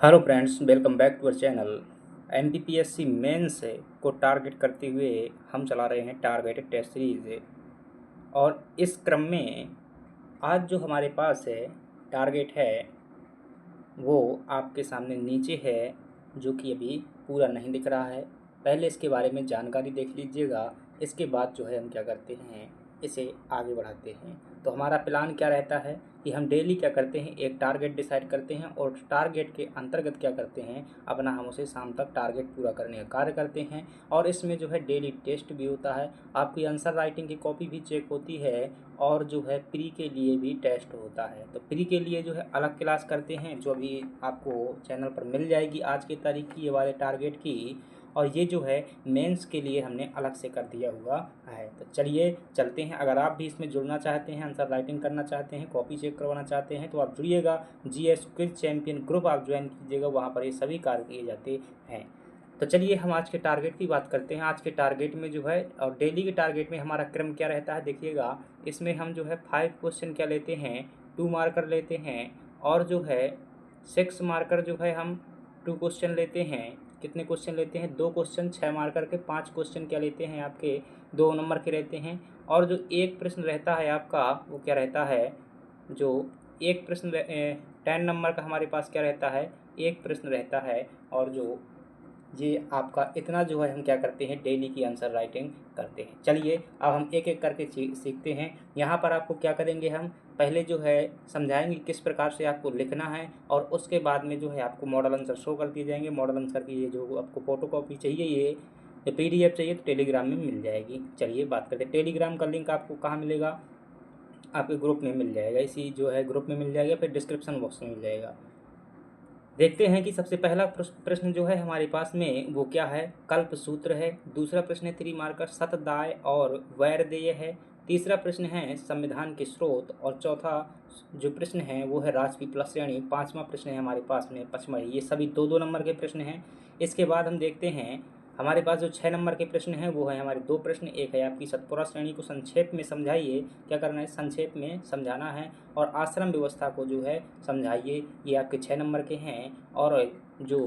Hello friends, welcome back to our channel. MPPSC mains को target करते हुए हम चला रहे हैं टारगेटेड टेस्ट सीरीज़। और इस क्रम में आज जो हमारे पास है टारगेट है वो आपके सामने नीचे है, जो कि अभी पूरा नहीं दिख रहा है। पहले इसके बारे में जानकारी देख लीजिएगा, इसके बाद जो है हम क्या करते हैं, इसे आगे बढ़ाते हैं। तो हमारा प्लान क्या रहता है कि हम डेली क्या करते हैं, एक टारगेट डिसाइड करते हैं और टारगेट के अंतर्गत क्या करते हैं, अपना हम उसे शाम तक टारगेट पूरा करने का कार्य करते हैं। और इसमें जो है डेली टेस्ट भी होता है, आपकी आंसर राइटिंग की कॉपी भी चेक होती है और जो है प्री के लिए भी टेस्ट होता है। तो प्री के लिए जो है अलग क्लास करते हैं, जो अभी आपको चैनल पर मिल जाएगी आज की तारीख की, ये वाले टारगेट की। और ये जो है मेंस के लिए हमने अलग से कर दिया हुआ है। तो चलिए चलते हैं। अगर आप भी इसमें जुड़ना चाहते हैं, आंसर राइटिंग करना चाहते हैं, कॉपी चेक करवाना चाहते हैं, तो आप जुड़िएगा। जीएस क्विज चैंपियन ग्रुप आप ज्वाइन कीजिएगा, वहाँ पर ये सभी कार्य किए जाते हैं। तो चलिए हम आज के टारगेट की बात करते हैं। आज के टारगेट में जो है और डेली के टारगेट में हमारा क्रम क्या रहता है देखिएगा। इसमें हम जो है 5 क्वेश्चन क्या लेते हैं, 2 मार्कर लेते हैं। और जो है 6 मार्कर जो है हम 2 क्वेश्चन लेते हैं। कितने क्वेश्चन लेते हैं, 2 क्वेश्चन 6 मार्कर के। 5 क्वेश्चन क्या लेते हैं आपके 2 नंबर के रहते हैं। और जो एक प्रश्न रहता है आपका वो क्या रहता है, जो एक प्रश्न 10 नंबर का हमारे पास क्या रहता है, एक प्रश्न रहता है। और जो ये आपका इतना जो है हम क्या करते हैं, डेली की आंसर राइटिंग करते हैं। चलिए अब हम एक एक करके सीखते हैं। यहाँ पर आपको क्या करेंगे, हम पहले जो है समझाएंगे किस प्रकार से आपको लिखना है, और उसके बाद में जो है आपको मॉडल आंसर शो कर दिए जाएंगे। मॉडल आंसर की ये जो आपको फोटोकॉपी चाहिए, ये PDF चाहिए तो टेलीग्राम में मिल जाएगी। चलिए बात करते हैं। टेलीग्राम का लिंक आपको कहाँ मिलेगा, आपके ग्रुप में मिल जाएगा। इसी जो है ग्रुप में मिल जाएगा, फिर डिस्क्रिप्शन बॉक्स में मिल जाएगा। देखते हैं कि सबसे पहला प्रश्न जो है हमारे पास में वो क्या है, कल्प सूत्र है। दूसरा प्रश्न है 3 मार्कर सतदाय और वैरदेय है। तीसरा प्रश्न है संविधान के स्रोत। और चौथा जो प्रश्न है वो है राजपीपला श्रेणी। 5वां प्रश्न है हमारे पास में पचमढ़ी। ये सभी 2-2 नंबर के प्रश्न हैं। इसके बाद हम देखते हैं हमारे पास जो 6 नंबर के प्रश्न हैं वो है हमारे 2 प्रश्न। एक है आपकी सतपुरा श्रेणी को संक्षेप में समझाइए। क्या करना है, संक्षेप में समझाना है। और आश्रम व्यवस्था को जो है समझाइए। ये आपके 6 नंबर के हैं। और जो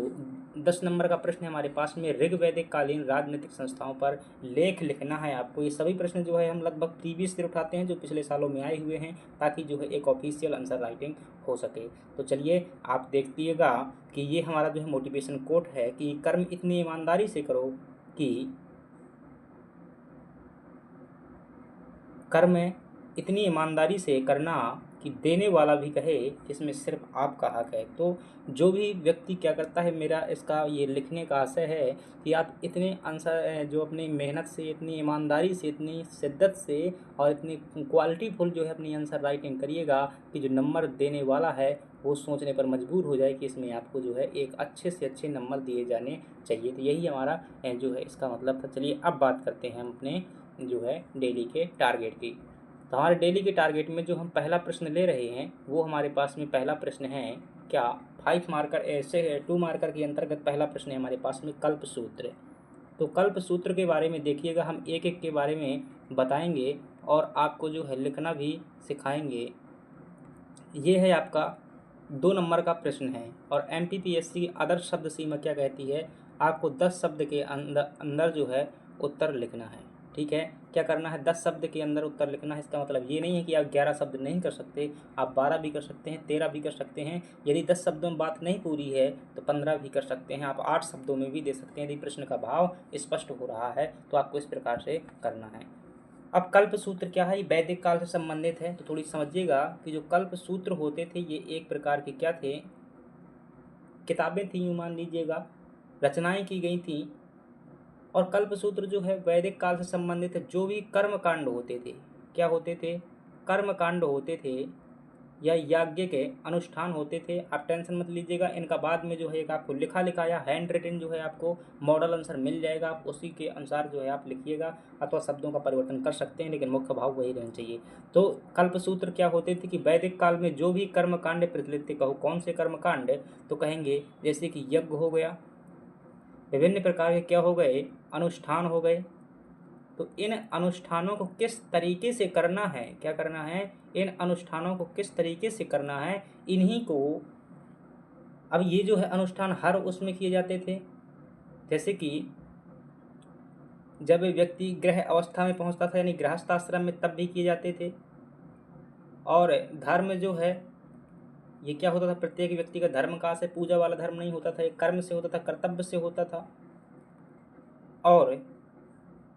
10 नंबर का प्रश्न है हमारे पास में ऋग्वैदिक कालीन राजनीतिक संस्थाओं पर लेख लिखना है आपको। ये सभी प्रश्न जो है हम लगभग प्रीवियस ईयर उठाते हैं, जो पिछले सालों में आए हुए हैं, ताकि जो है एक ऑफिशियल आंसर राइटिंग हो सके। तो चलिए आप देखिएगा कि ये हमारा जो है मोटिवेशन कोट है कि कर्म इतनी ईमानदारी से करो कि कर्म इतनी ईमानदारी से करना कि देने वाला भी कहे इसमें सिर्फ आपका हक है। तो जो भी व्यक्ति क्या करता है, मेरा इसका ये लिखने का आशय है कि आप इतने आंसर जो अपनी मेहनत से, इतनी ईमानदारी से, इतनी शिद्दत से और इतनी क्वालिटीफुल जो है अपनी आंसर राइटिंग करिएगा कि जो नंबर देने वाला है वो सोचने पर मजबूर हो जाए कि इसमें आपको जो है एक अच्छे से अच्छे नंबर दिए जाने चाहिए। तो यही हमारा जो है इसका मतलब था। चलिए अब बात करते हैं हम अपने जो है डेली के टारगेट की। तो हमारे डेली के टारगेट में जो हम पहला प्रश्न ले रहे हैं वो हमारे पास में पहला प्रश्न है क्या, 5 मार्कर ऐसे 2 मार्कर के अंतर्गत पहला प्रश्न है हमारे पास में कल्प सूत्र। तो कल्प सूत्र के बारे में देखिएगा, हम एक एक के बारे में बताएंगे और आपको जो है लिखना भी सिखाएंगे। ये है आपका 2 नंबर का प्रश्न है। और MPPSC की आदर्श शब्द सीमा क्या कहती है, आपको 10 शब्द के अंदर अंदर जो है उत्तर लिखना है। ठीक है, क्या करना है, 10 शब्द के अंदर उत्तर लिखना है। इसका मतलब ये नहीं है कि आप 11 शब्द नहीं कर सकते, आप 12 भी कर सकते हैं, 13 भी कर सकते हैं। यदि 10 शब्दों में बात नहीं पूरी है तो 15 भी कर सकते हैं, आप 8 शब्दों में भी दे सकते हैं। यदि प्रश्न का भाव स्पष्ट हो रहा है तो आपको इस प्रकार से करना है। अब कल्प सूत्र क्या है, ये वैदिक काल से संबंधित है। तो थोड़ी समझिएगा कि जो कल्प सूत्र होते थे ये एक प्रकार के क्या थे, किताबें थी, यूँ मान लीजिएगा, रचनाएं की गई थी। और कल्प सूत्र जो है वैदिक काल से संबंधित है। जो भी कर्म कांड होते थे, क्या होते थे, कर्म कांड होते थे या यज्ञ के अनुष्ठान होते थे। आप टेंशन मत लीजिएगा, इनका बाद में जो है एक आपको लिखा लिखाया हैंड रिटन जो है आपको मॉडल आंसर मिल जाएगा। आप उसी के अनुसार जो है आप लिखिएगा, अथवा शब्दों का परिवर्तन कर सकते हैं, लेकिन मुख्य भाव वही रहना चाहिए। तो कल्प सूत्र क्या होते थे कि वैदिक काल में जो भी कर्म कांड प्रचलित थे, कहो कौन से कर्म कांड, तो कहेंगे जैसे कि यज्ञ हो गया, विभिन्न प्रकार के क्या हो गए, अनुष्ठान हो गए। तो इन अनुष्ठानों को किस तरीके से करना है, क्या करना है, इन अनुष्ठानों को किस तरीके से करना है, इन्हीं को अब ये जो है अनुष्ठान हर उसमें किए जाते थे, जैसे कि जब व्यक्ति गृह अवस्था में पहुंचता था यानी गृहस्थाश्रम में, तब भी किए जाते थे। और धर्म जो है ये क्या होता था, प्रत्येक व्यक्ति का धर्म कहाँ से, पूजा वाला धर्म नहीं होता था, ये कर्म से होता था, कर्तव्य से होता था। और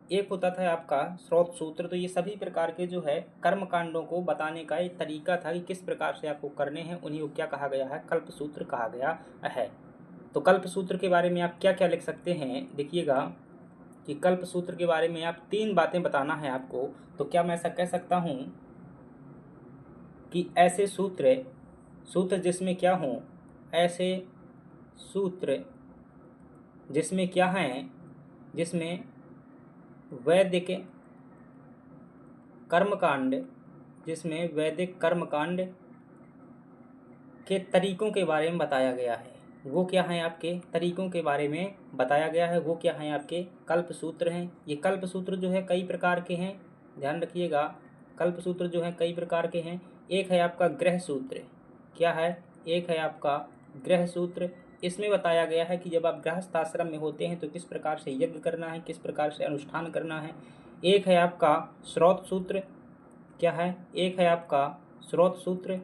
एक होता था आपका स्रोत सूत्र। तो ये सभी प्रकार के जो है कर्म कांडों को बताने का एक तरीका था कि किस प्रकार से आपको करने हैं, उन्हीं को क्या कहा गया है, कल्प सूत्र कहा गया है। तो कल्प सूत्र के बारे में आप क्या क्या लिख सकते हैं, देखिएगा कि कल्प सूत्र के बारे में आप 3 बातें बताना है आपको। तो क्या मैं ऐसा कह सकता हूँ कि ऐसे सूत्र जिसमें क्या हों, ऐसे सूत्र जिसमें क्या हैं, जिसमें वैदिक कर्मकांड, जिसमें वैदिक कर्मकांड के तरीकों के बारे में बताया गया है। वो क्या हैं, आपके तरीकों के बारे में बताया गया है, वो क्या हैं, आपके कल्प सूत्र हैं। ये कल्प सूत्र जो है कई प्रकार के हैं, ध्यान रखिएगा। कल्प सूत्र जो है कई प्रकार के हैं। एक है आपका गृह सूत्र, क्या है, एक है आपका गृह सूत्र। इसमें बताया गया है कि जब आप गृहस्थ आश्रम में होते हैं तो किस प्रकार से यज्ञ करना है, किस प्रकार से अनुष्ठान करना है। एक है आपका स्रोत सूत्र, क्या है, एक है आपका स्रोत सूत्र,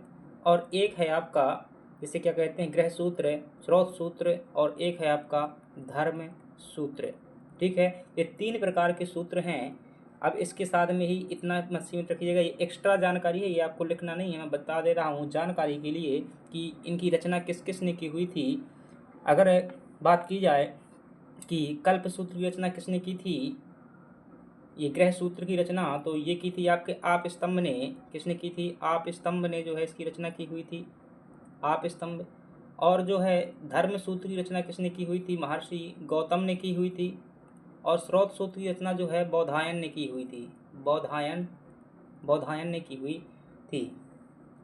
और एक है आपका जिसे क्या कहते हैं, गृह सूत्र, स्रोत सूत्र, और एक है आपका धर्म सूत्र। ठीक है, ये 3 प्रकार के सूत्र हैं। अब इसके साथ में ही इतना मत सीमित रखिएगा, ये एक्स्ट्रा जानकारी है, ये आपको लिखना नहीं है, मैं बता दे रहा हूँ जानकारी के लिए कि इनकी रचना किस किस ने की हुई थी। अगर बात की जाए कि कल्प सूत्र की रचना किसने की थी, ये गृह सूत्र की रचना तो ये की थी आपके आप स्तंभ ने। किसने की थी, आप स्तंभ ने जो है इसकी रचना की हुई थी, आप स्तंभ। और जो है धर्म सूत्र की रचना किसने की हुई थी, महर्षि गौतम ने की हुई थी। और स्रोत सूत्र की रचना जो है बौधायन ने की हुई थी, बौधायन ने की हुई थी।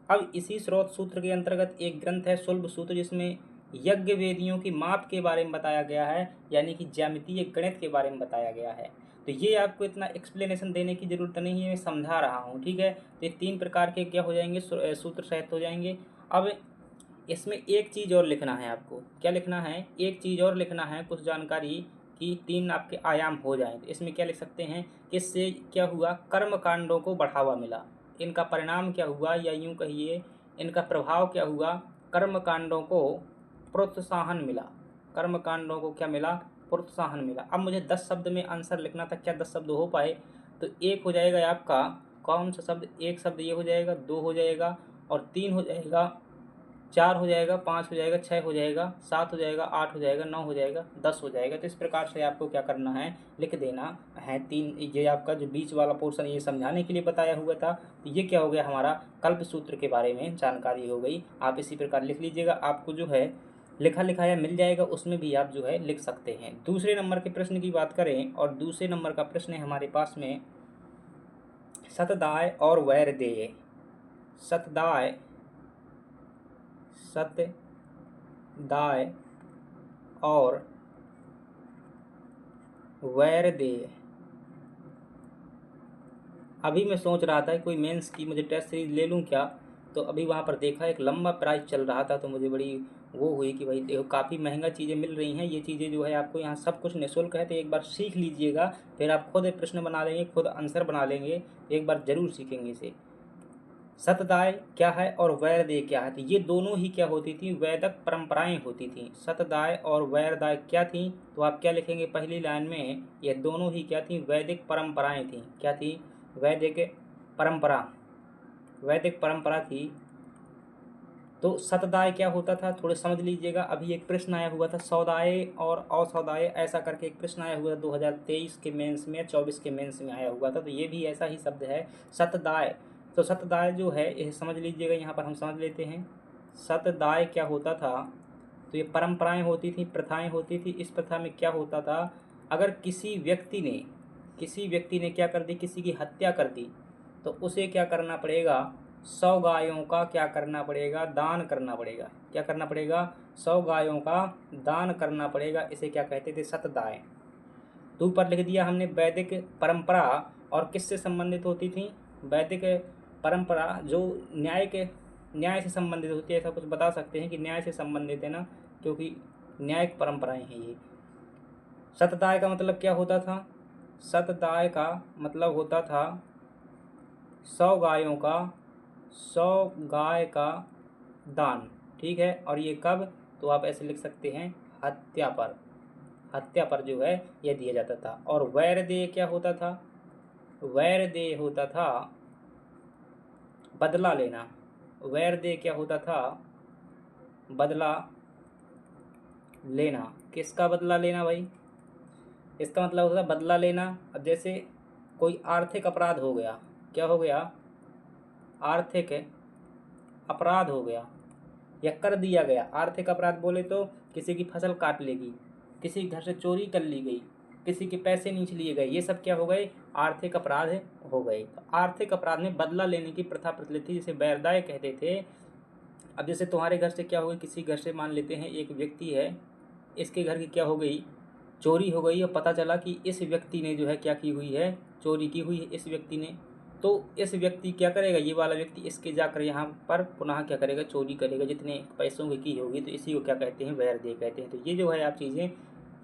अब इसी स्रोत सूत्र के अंतर्गत एक ग्रंथ है शुल्ब सूत्र, जिसमें यज्ञ वेदियों की माप के बारे में बताया गया है, यानी कि ज्यामितीय गणित के बारे में बताया गया है। तो ये आपको इतना एक्सप्लेनेशन देने की ज़रूरत नहीं है, मैं समझा रहा हूँ। ठीक है, तो ये 3 प्रकार के क्या हो जाएंगे, सूत्र सहित हो जाएंगे। अब इसमें एक चीज़ और लिखना है आपको, क्या लिखना है, एक चीज़ और लिखना है, कुछ जानकारी कि 3 आपके आयाम हो जाएं। तो इसमें क्या लिख सकते हैं कि इससे क्या हुआ, कर्म कांडों को बढ़ावा मिला। इनका परिणाम क्या हुआ, या यूँ कहिए इनका प्रभाव क्या हुआ, कर्म कांडों को प्रोत्साहन मिला। कर्म कांडों को क्या मिला, प्रोत्साहन मिला। अब मुझे 10 शब्द में आंसर लिखना था, क्या 10 शब्द हो पाए, तो एक हो जाएगा आपका कौन सा शब्द, एक शब्द ये हो जाएगा, 2 हो जाएगा, और 3 हो जाएगा, 4 हो जाएगा, 5 हो जाएगा, 6 हो जाएगा, 7 हो जाएगा, 8 हो जाएगा, 9 हो जाएगा, 10 हो जाएगा। तो इस प्रकार से आपको क्या करना है, लिख देना है 3। ये आपका जो बीच वाला पोर्शन ये समझाने के लिए बताया हुआ था। तो ये क्या हो गया, हमारा कल्प सूत्र के बारे में जानकारी हो गई। आप इसी प्रकार लिख लीजिएगा, आपको जो है लिखा लिखाया मिल जाएगा, उसमें भी आप जो है लिख सकते हैं। दूसरे नंबर के प्रश्न की बात करें, और दूसरे नंबर का प्रश्न है हमारे पास में सतदाय और वैरदेय। सतदाय और वैरदेय। अभी मैं सोच रहा था कोई मेंस की मुझे टेस्ट सीरीज ले लूँ क्या, तो अभी वहाँ पर देखा एक लंबा प्राइस चल रहा था, तो मुझे बड़ी वो हुई कि भाई देखो काफ़ी महंगा चीज़ें मिल रही हैं। ये चीज़ें जो है आपको यहाँ सब कुछ निःशुल्क है, तो एक बार सीख लीजिएगा, फिर आप खुद प्रश्न बना लेंगे, खुद आंसर बना लेंगे। एक बार ज़रूर सीखेंगे इसे। सतदाय क्या है और वैरदेय क्या है, तो ये दोनों ही क्या होती थी, वैदिक परंपराएं होती थी। सतदाय और वैरदाय क्या थी, तो आप क्या लिखेंगे पहली लाइन में, ये दोनों ही क्या थी, वैदिक परंपराएं थी। क्या थी, वैदिक परंपरा, वैदिक परंपरा थी। तो सतदाय क्या होता था, थोड़े समझ लीजिएगा। अभी एक प्रश्न आया हुआ था सौदाय और असौदाय, ऐसा करके एक प्रश्न आया हुआ था 2023 के मेंस में, 24 के मेंस में आया हुआ था। तो ये भी ऐसा ही शब्द है सतदाय। तो सतदाय जो है ये समझ लीजिएगा, यहाँ पर हम समझ लेते हैं। सतदाय क्या होता था, तो ये परंपराएं होती थी, प्रथाएं होती थी। इस प्रथा में क्या होता था, अगर किसी व्यक्ति ने क्या कर दी, किसी की हत्या कर दी, तो उसे क्या करना पड़ेगा, 100 गायों का क्या करना पड़ेगा, दान करना पड़ेगा। क्या करना पड़ेगा, 100 गायों का दान करना पड़ेगा। इसे क्या कहते थे, सतदाय। तो ऊपर लिख दिया हमने वैदिक परंपरा, और किससे संबंधित होती थी, वैदिक परंपरा जो न्याय के न्याय से संबंधित होती है, ऐसा कुछ बता सकते हैं कि न्याय से संबंधित है ना, क्योंकि न्यायिक परंपराएं हैं ये। शतदाय का मतलब क्या होता था? शतदाय का मतलब होता था 100 गायों का, 100 गाय का दान, ठीक है। और ये कब? तो आप ऐसे लिख सकते हैं, हत्या पर, हत्या पर जो है यह दिया जाता था। और वैरदेय क्या होता था? वैरदेय होता था बदला लेना। वैरदेय क्या होता था? बदला लेना। किसका बदला लेना भाई? इसका मतलब होता है बदला लेना। अब जैसे कोई आर्थिक अपराध हो गया, क्या हो गया? आर्थिक अपराध हो गया या कर दिया गया। आर्थिक अपराध बोले तो किसी की फसल काट लेगी, किसी घर से चोरी कर ली गई, किसी के पैसे नीच लिए गए, ये सब क्या हो गए? आर्थिक अपराध हो गए। तो आर्थिक अपराध में बदला लेने की प्रथा प्रचलित थी, जिसे वैरदाय कहते थे। अब जैसे तुम्हारे घर से क्या हो गई, किसी घर से मान लेते हैं एक व्यक्ति है, इसके घर की क्या हो गई? चोरी हो गई, और पता चला कि इस व्यक्ति ने जो है क्या की हुई है? चोरी की हुई है इस व्यक्ति ने। तो इस व्यक्ति क्या करेगा? ये वाला व्यक्ति इसके जाकर यहाँ पर पुनः क्या करेगा? चोरी करेगा, जितने पैसों की होगी। तो इसी को क्या कहते हैं? वैरदेय कहते हैं। तो ये जो है आप चीज़ें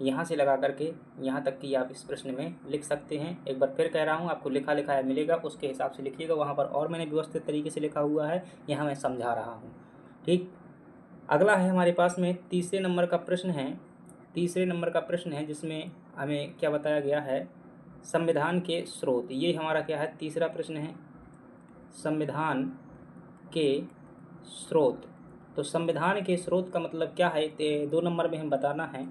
यहाँ से लगा करके यहाँ तक कि आप इस प्रश्न में लिख सकते हैं। एक बार फिर कह रहा हूँ, आपको लिखा लिखाया मिलेगा, उसके हिसाब से लिखिएगा। वहाँ पर और मैंने व्यवस्थित तरीके से लिखा हुआ है, यहाँ मैं समझा रहा हूँ, ठीक। अगला है हमारे पास में तीसरे नंबर का प्रश्न है। तीसरे नंबर का प्रश्न है जिसमें हमें क्या बताया गया है? संविधान के स्रोत। ये हमारा क्या है? तीसरा प्रश्न है, संविधान के स्रोत। तो संविधान के स्रोत का मतलब क्या है? 2 नंबर में हम बताना है।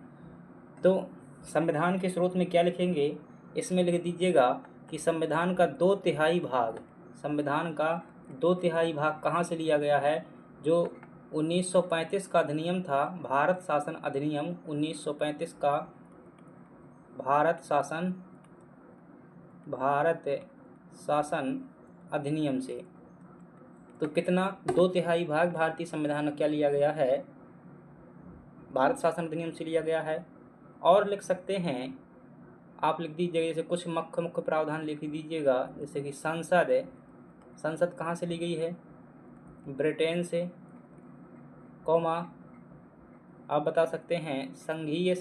तो संविधान के स्रोत में क्या लिखेंगे? इसमें लिख दीजिएगा कि संविधान का 2/3 भाग, संविधान का 2/3 भाग कहाँ से लिया गया है? जो 1935 का अधिनियम था, भारत शासन अधिनियम 1935 का, भारत शासन अधिनियम से। तो कितना? 2/3 भाग भारतीय संविधान का क्या लिया गया है? भारत शासन अधिनियम से लिया गया है। और लिख सकते हैं, आप लिख दीजिएगा, जैसे कुछ मुख्य प्रावधान लिख दीजिएगा, जैसे कि संसद कहाँ से ली गई है? ब्रिटेन से, कौमा आप बता सकते हैं संघीय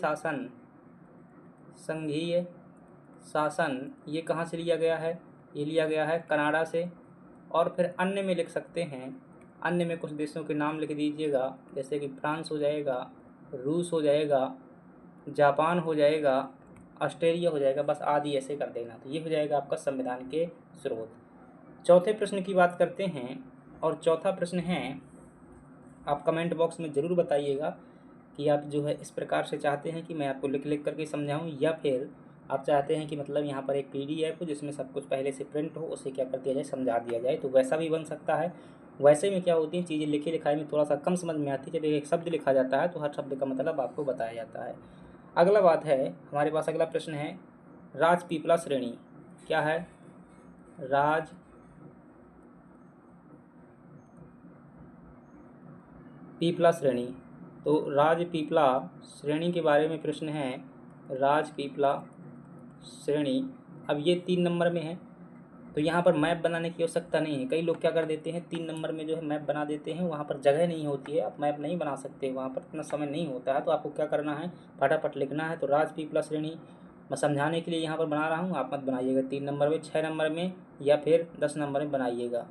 शासन ये कहाँ से लिया गया है? ये लिया गया है कनाडा से। और फिर अन्य में लिख सकते हैं, अन्य में कुछ देशों के नाम लिख दीजिएगा, जैसे कि फ्रांस हो जाएगा, रूस हो जाएगा, जापान हो जाएगा, ऑस्ट्रेलिया हो जाएगा, बस आदि ऐसे कर देना। तो ये हो जाएगा आपका संविधान के स्रोत। चौथे प्रश्न की बात करते हैं, और चौथा प्रश्न है, आप कमेंट बॉक्स में ज़रूर बताइएगा कि आप जो है इस प्रकार से चाहते हैं कि मैं आपको लिख करके समझाऊं, या फिर आप चाहते हैं कि मतलब यहाँ पर एक PDF हो जिसमें सब कुछ पहले से प्रिंट हो, उसे क्या कर दिया जाए? समझा दिया जाए। तो वैसा भी बन सकता है। वैसे में क्या होती हैं चीज़ें, लिखी लिखाई में थोड़ा सा कम समझ में आती है। जब एक शब्द लिखा जाता है तो हर शब्द का मतलब आपको बताया जाता है। अगला बात है हमारे पास, अगला प्रश्न है, राजपीपला श्रेणी क्या है? राजपीपला श्रेणी। तो राजपीपला श्रेणी के बारे में प्रश्न है, राजपीपला श्रेणी। अब ये 3 नंबर में है, तो यहाँ पर मैप बनाने की आवश्यकता नहीं है। कई लोग क्या कर देते हैं, 3 नंबर में जो है मैप बना देते हैं, वहाँ पर जगह नहीं होती है, आप मैप नहीं बना सकते, वहाँ पर इतना समय नहीं होता है। तो आपको क्या करना है? फटाफट लिखना है। तो राजपीपला श्रेणी मैं समझाने के लिए यहाँ पर बना रहा हूँ, आप मत बनाइएगा 3 नंबर में, 6 नंबर में या फिर 10 नंबर में बनाइएगा।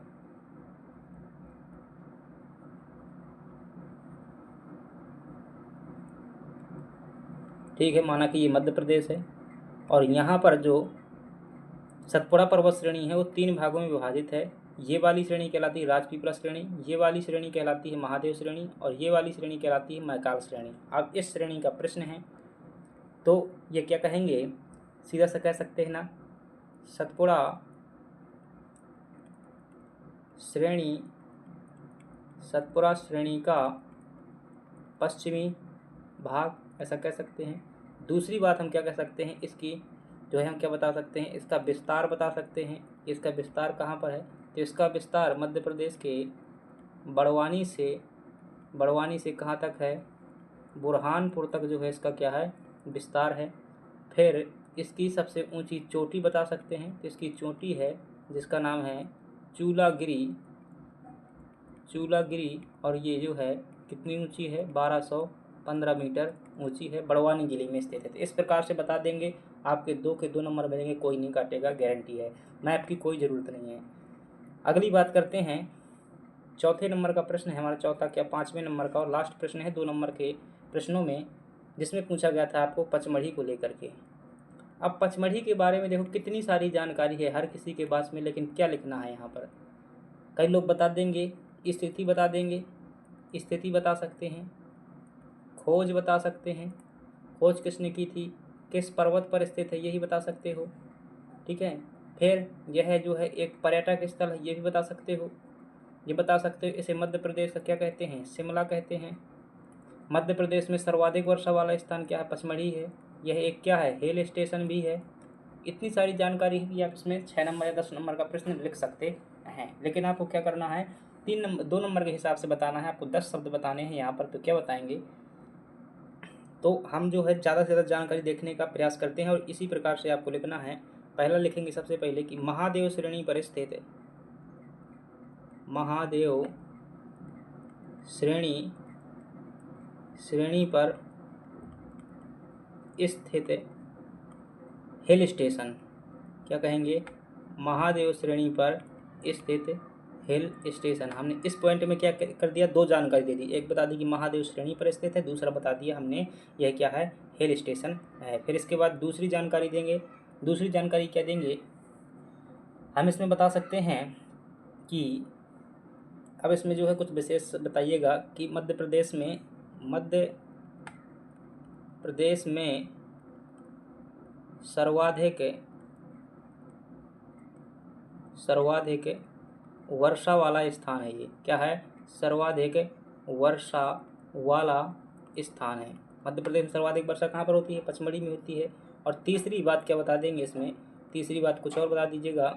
ठीक है, माना कि ये मध्य प्रदेश है, और यहाँ पर जो सतपुड़ा पर्वत श्रेणी है वो 3 भागों में विभाजित है। ये वाली श्रेणी कहलाती है राजपीपला श्रेणी, ये वाली श्रेणी कहलाती है महादेव श्रेणी, और ये वाली श्रेणी कहलाती है मैकाल श्रेणी। अब इस श्रेणी का प्रश्न है, तो ये क्या कहेंगे? सीधा सा कह सकते हैं ना, सतपुड़ा श्रेणी का पश्चिमी भाग, ऐसा कह सकते हैं। दूसरी बात हम क्या कह सकते हैं, इसकी जो है हम क्या बता सकते हैं? इसका विस्तार बता सकते हैं। इसका विस्तार कहाँ पर है? तो इसका विस्तार मध्य प्रदेश के बड़वानी से कहाँ तक है? बुरहानपुर तक जो है इसका क्या है? विस्तार है। फिर इसकी सबसे ऊंची चोटी बता सकते हैं, तो इसकी चोटी है जिसका नाम है चूलागिरी और ये जो है कितनी ऊंची है, 1215 मीटर ऊंची है, बड़वानी जिले में स्थित है। तो इस प्रकार से बता देंगे, आपके 2 के 2 नंबर मिलेंगे, कोई नहीं काटेगा, गारंटी है, मैप की कोई ज़रूरत नहीं है। अगली बात करते हैं, चौथे नंबर का प्रश्न है हमारा, चौथा क्या 5वें नंबर का और लास्ट प्रश्न है 2 नंबर के प्रश्नों में, जिसमें पूछा गया था आपको पचमढ़ी को लेकर के। अब पचमढ़ी के बारे में देखो कितनी सारी जानकारी है हर किसी के पास में, लेकिन क्या लिखना है यहाँ पर। कई लोग बता देंगे, स्थिति बता देंगे, स्थिति बता सकते हैं, खोज बता सकते हैं, खोज किसने की थी, किस पर्वत पर स्थित है यही बता सकते हो, ठीक है। फिर यह जो है एक पर्यटक स्थल है ये भी बता सकते हो, ये बता सकते हो इसे मध्य प्रदेश का क्या कहते हैं, शिमला कहते हैं। मध्य प्रदेश में सर्वाधिक वर्षा वाला स्थान क्या है, पचमढ़ी है। यह एक क्या है, हिल स्टेशन भी है। इतनी सारी जानकारी है कि आप इसमें 6 नंबर या 10 नंबर का प्रश्न लिख सकते हैं, लेकिन आपको क्या करना है, 2 नंबर के हिसाब से बताना है। आपको 10 शब्द बताने हैं यहाँ पर, तो क्या बताएंगे, तो हम जो है ज़्यादा से ज़्यादा जानकारी देखने का प्रयास करते हैं और इसी प्रकार से आपको लिखना है। पहला लिखेंगे सबसे पहले कि महादेव श्रेणी पर स्थित है, महादेव श्रेणी पर स्थित हिल स्टेशन, क्या कहेंगे, महादेव श्रेणी पर स्थित हिल स्टेशन। हमने इस पॉइंट में क्या कर दिया, 2 जानकारी दे दी, एक बता दी कि महादेव श्रेणी पर स्थित है, दूसरा बता दिया हमने यह क्या है, हिल स्टेशन है। फिर इसके बाद दूसरी जानकारी देंगे, दूसरी जानकारी क्या देंगे, हम इसमें बता सकते हैं कि अब इसमें जो है कुछ विशेष बताइएगा कि मध्य प्रदेश में सर्वाधिक वर्षा वाला स्थान है, ये क्या है, सर्वाधिक वर्षा वाला स्थान है। मध्य प्रदेश में सर्वाधिक वर्षा कहाँ पर होती है, पचमढ़ी में होती है। और तीसरी बात क्या बता देंगे इसमें, तीसरी बात कुछ और बता दीजिएगा,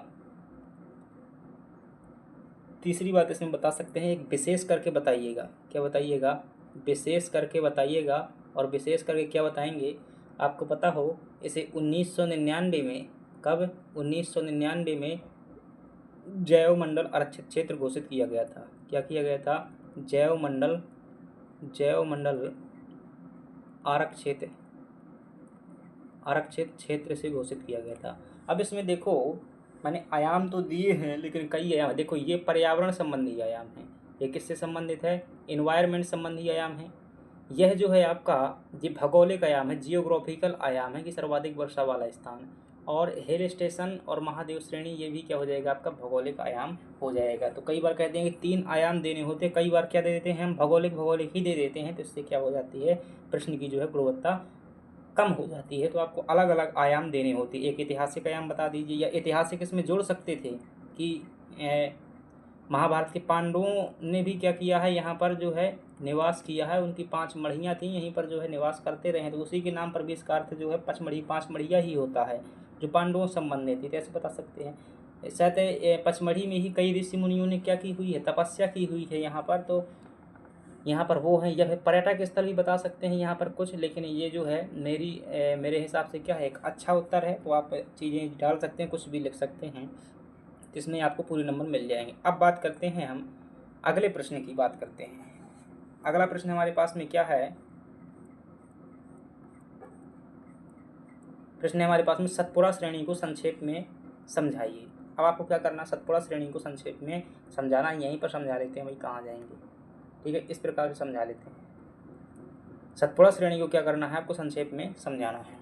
तीसरी बात इसमें बता सकते हैं, एक विशेष करके बताइएगा, क्या बताइएगा, विशेष करके बताइएगा। और विशेष करके क्या बताएंगे, आपको पता हो इसे 1999 में, कब, 1999 में जैवमंडल आरक्षित क्षेत्र घोषित किया गया था। क्या किया गया था, जैवमंडल आरक्षित क्षेत्र से घोषित किया गया था। अब इसमें देखो मैंने आयाम तो दिए हैं, लेकिन कई आयाम, देखो ये पर्यावरण संबंधी आयाम है, ये किससे संबंधित है, इन्वायरमेंट संबंधी आयाम है। यह जो है आपका ये भौगोलिक आयाम है, जियोग्राफिकल आयाम है कि सर्वाधिक वर्षा वाला स्थान। और हिल स्टेशन और महादेव श्रेणी ये भी क्या हो जाएगा, आपका भौगोलिक आयाम हो जाएगा। तो कई बार कहते हैं कि 3 आयाम देने होते हैं, कई बार क्या दे देते हैं हम, भौगोलिक ही दे देते हैं, तो इससे क्या हो जाती है, प्रश्न की जो है गुणवत्ता कम हो जाती है। तो आपको अलग अलग आयाम देने होते हैं। एक ऐतिहासिक आयाम बता दीजिए, या ऐतिहासिक इसमें जोड़ सकते थे कि महाभारत के पांडवों ने भी क्या किया है, यहाँ पर जो है निवास किया है, उनकी 5 मढ़ियाँ थीं, यहीं पर जो है निवास करते रहे, तो उसी के नाम पर भी इसका अर्थ जो है पचमढ़ी, 5 मढ़िया ही होता है जो पांडवों से संबंधित थी, तो ऐसे बता सकते हैं। शायद पचमढ़ी में ही कई ऋषि मुनियों ने क्या की हुई है, तपस्या की हुई है यहाँ पर, तो यहाँ पर वो है। या फिर पर्यटक स्थल भी बता सकते हैं यहाँ पर कुछ, लेकिन ये जो है मेरे हिसाब से क्या है, एक अच्छा उत्तर है। तो आप चीज़ें डाल सकते हैं, कुछ भी लिख सकते हैं, जिसमें आपको पूरे नंबर मिल जाएंगे। अब बात करते हैं हम अगले प्रश्न की, बात करते हैं। अगला प्रश्न हमारे पास में क्या है, प्रश्न है हमारे पास में सतपुड़ा श्रेणी को संक्षेप में समझाइए। अब आपको क्या करना, सतपुड़ा श्रेणी को संक्षेप में समझाना, यहीं पर समझा लेते हैं, भाई कहाँ जाएंगे, ठीक है, इस प्रकार से समझा लेते हैं। सतपुड़ा श्रेणी को क्या करना है, आपको संक्षेप में समझाना है।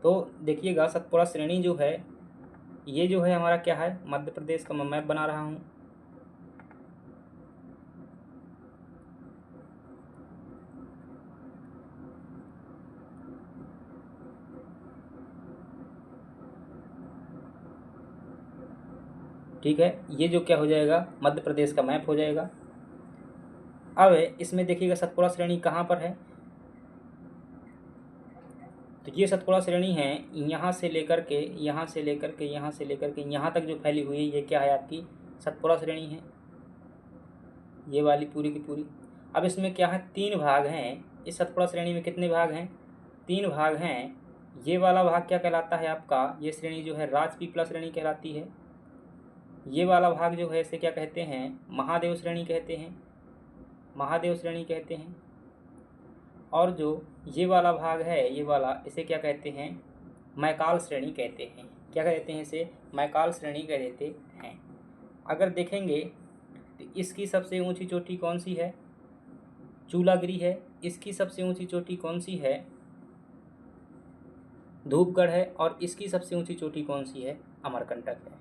तो देखिएगा, सतपुड़ा श्रेणी जो है ये जो है हमारा क्या है, मध्य प्रदेश का मैं मैप बना रहा हूँ। ठीक है, ये जो क्या हो जाएगा, मध्य प्रदेश का मैप हो जाएगा। अब इसमें देखिएगा सतपुड़ा श्रेणी कहाँ पर है, तो ये सतपुड़ा श्रेणी है यहाँ से लेकर के यहाँ तक जो फैली हुई है, ये क्या है, आपकी सतपुड़ा श्रेणी है, ये वाली पूरी की पूरी। अब इसमें क्या है, 3 भाग हैं। इस सतपुड़ा श्रेणी में कितने भाग हैं, 3 भाग हैं। ये वाला भाग क्या कहलाता है आपका, ये श्रेणी जो है राजपीपला श्रेणी कहलाती है। ये वाला भाग जो है इसे क्या कहते हैं, महादेव श्रेणी कहते हैं, महादेव श्रेणी कहते हैं। और जो ये वाला भाग है, ये वाला, इसे क्या कहते हैं, मैकाल श्रेणी कहते हैं। क्या कहते हैं इसे, मैकाल श्रेणी कह देते हैं। अगर देखेंगे तो इसकी सबसे ऊंची चोटी कौन सी है, चूलागिरी है। इसकी सबसे ऊंची चोटी कौन सी है, धूपगढ़ है। और इसकी सबसे ऊंची चोटी कौन सी है, अमरकंटक है।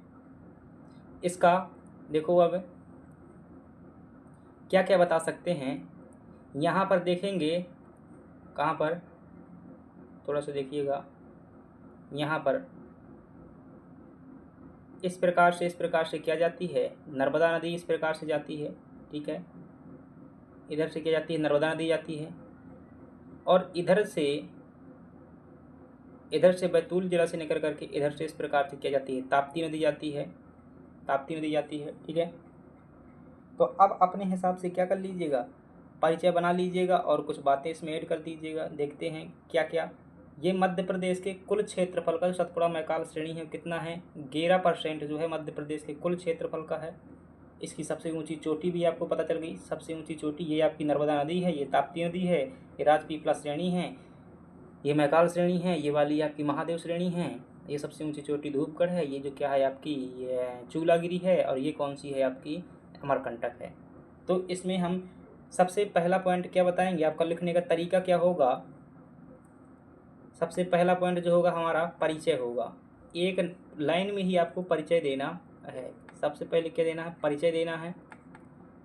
इसका देखो अब क्या क्या बता सकते हैं। यहाँ पर देखेंगे, कहाँ पर, थोड़ा सा देखिएगा, यहाँ पर इस प्रकार से क्या जाती है, नर्मदा नदी इस प्रकार से जाती है, ठीक है। इधर से क्या जाती है, नर्मदा नदी जाती है। और इधर से बैतूल जिला से निकल करके इधर से इस प्रकार से क्या जाती है, ताप्ती नदी जाती है, ताप्ती नदी जाती है, ठीक है। तो अब अपने हिसाब से क्या कर लीजिएगा, परिचय बना लीजिएगा और कुछ बातें इसमें ऐड कर दीजिएगा। देखते हैं क्या क्या। ये मध्य प्रदेश के कुल क्षेत्रफल का जो सतपुड़ा मैकाल श्रेणी है कितना है, 11% जो है मध्य प्रदेश के कुल क्षेत्रफल का है। इसकी सबसे ऊंची चोटी भी आपको पता चल गई। सबसे ऊंची चोटी ये आपकी नर्मदा नदी है, ये ताप्ती नदी है, ये राजपीपला श्रेणी है, ये मैकाल श्रेणी है, ये वाली आपकी महादेव श्रेणी है। ये सबसे ऊंची चोटी धूपगढ़ है, ये जो क्या है आपकी ये चूलागिरी है, और ये कौन सी है आपकी अमरकंटक है। तो इसमें हम सबसे पहला पॉइंट क्या बताएंगे, आपका लिखने का तरीका क्या होगा। सबसे पहला पॉइंट जो होगा हमारा परिचय होगा। एक लाइन में ही आपको परिचय देना है। सबसे पहले क्या देना है, परिचय देना है।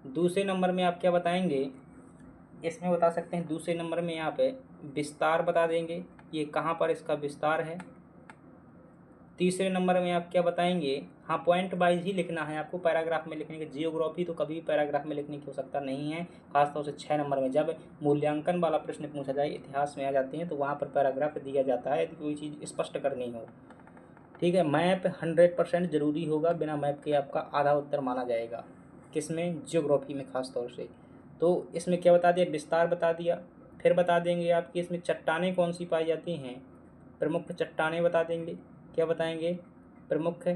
दूसरे नंबर में आप क्या बताएंगे, इसमें बता सकते हैं दूसरे नंबर में यहाँ पे विस्तार बता देंगे, ये कहाँ पर इसका विस्तार है। तीसरे नंबर में आप क्या बताएंगे, हाँ पॉइंट वाइज ही लिखना है आपको, पैराग्राफ में लिखने की। जियोग्राफी तो कभी भी पैराग्राफ में लिखने की हो सकता नहीं है, खासतौर से 6 नंबर में जब मूल्यांकन वाला प्रश्न पूछा जाए, इतिहास में आ जाते हैं तो वहाँ पर पैराग्राफ दिया जाता है, तो कोई चीज़ स्पष्ट करनी हो, ठीक है। मैप 100% ज़रूरी होगा, बिना मैप के आपका आधा उत्तर माना जाएगा, किसमें, जियोग्राफी में खास तौर से। तो इसमें क्या बता दिया, विस्तार बता दिया। फिर बता देंगे आपकी इसमें चट्टानें कौन सी पाई जाती हैं, प्रमुख चट्टानें बता देंगे। क्या बताएंगे, प्रमुख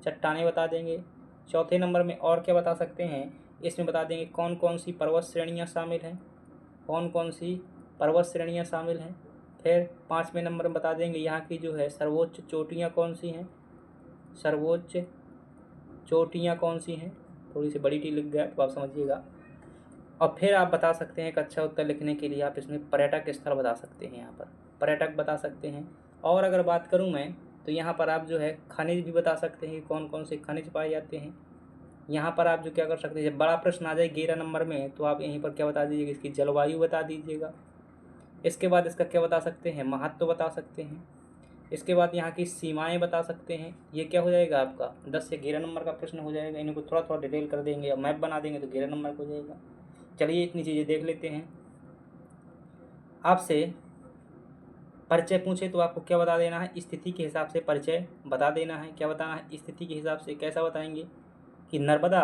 चट्टानें बता देंगे। चौथे नंबर में और क्या बता सकते हैं, इसमें बता देंगे कौन कौन सी पर्वत श्रेणियाँ शामिल हैं, कौन कौन सी पर्वत श्रेणियाँ शामिल हैं। फिर 5वें नंबर में बता देंगे यहाँ की जो है सर्वोच्च चोटियाँ कौन सी हैं, सर्वोच्च चोटियाँ कौन सी हैं। थोड़ी सी बड़ी टी लिख गया तो आप समझिएगा। और फिर आप बता सकते हैं एक अच्छा उत्तर लिखने के लिए आप इसमें पर्यटक स्थल बता सकते हैं, यहाँ पर पर्यटक बता सकते हैं। और अगर बात करूँ मैं तो यहाँ पर आप जो है खनिज भी बता सकते हैं, कौन कौन से खनिज पाए जाते हैं। यहाँ पर आप जो क्या कर सकते हैं, जब बड़ा प्रश्न आ जाए 11 नंबर में तो आप यहीं पर क्या बता दीजिएगा, इसकी जलवायु बता दीजिएगा। इसके बाद इसका क्या बता सकते हैं, महत्व बता सकते हैं। इसके बाद यहाँ की सीमाएं बता सकते हैं। ये क्या हो जाएगा आपका 10 से 11 नंबर का प्रश्न हो जाएगा। इनको थोड़ा थोड़ा डिटेल कर देंगे और मैप बना देंगे तो 11 नंबर का हो जाएगा। चलिए इतनी चीज़ें देख लेते हैं। आपसे परिचय पूछे तो आपको क्या बता देना है, स्थिति के हिसाब से परिचय बता देना है। क्या बताना है, स्थिति के हिसाब से कैसा बताएंगे कि नर्मदा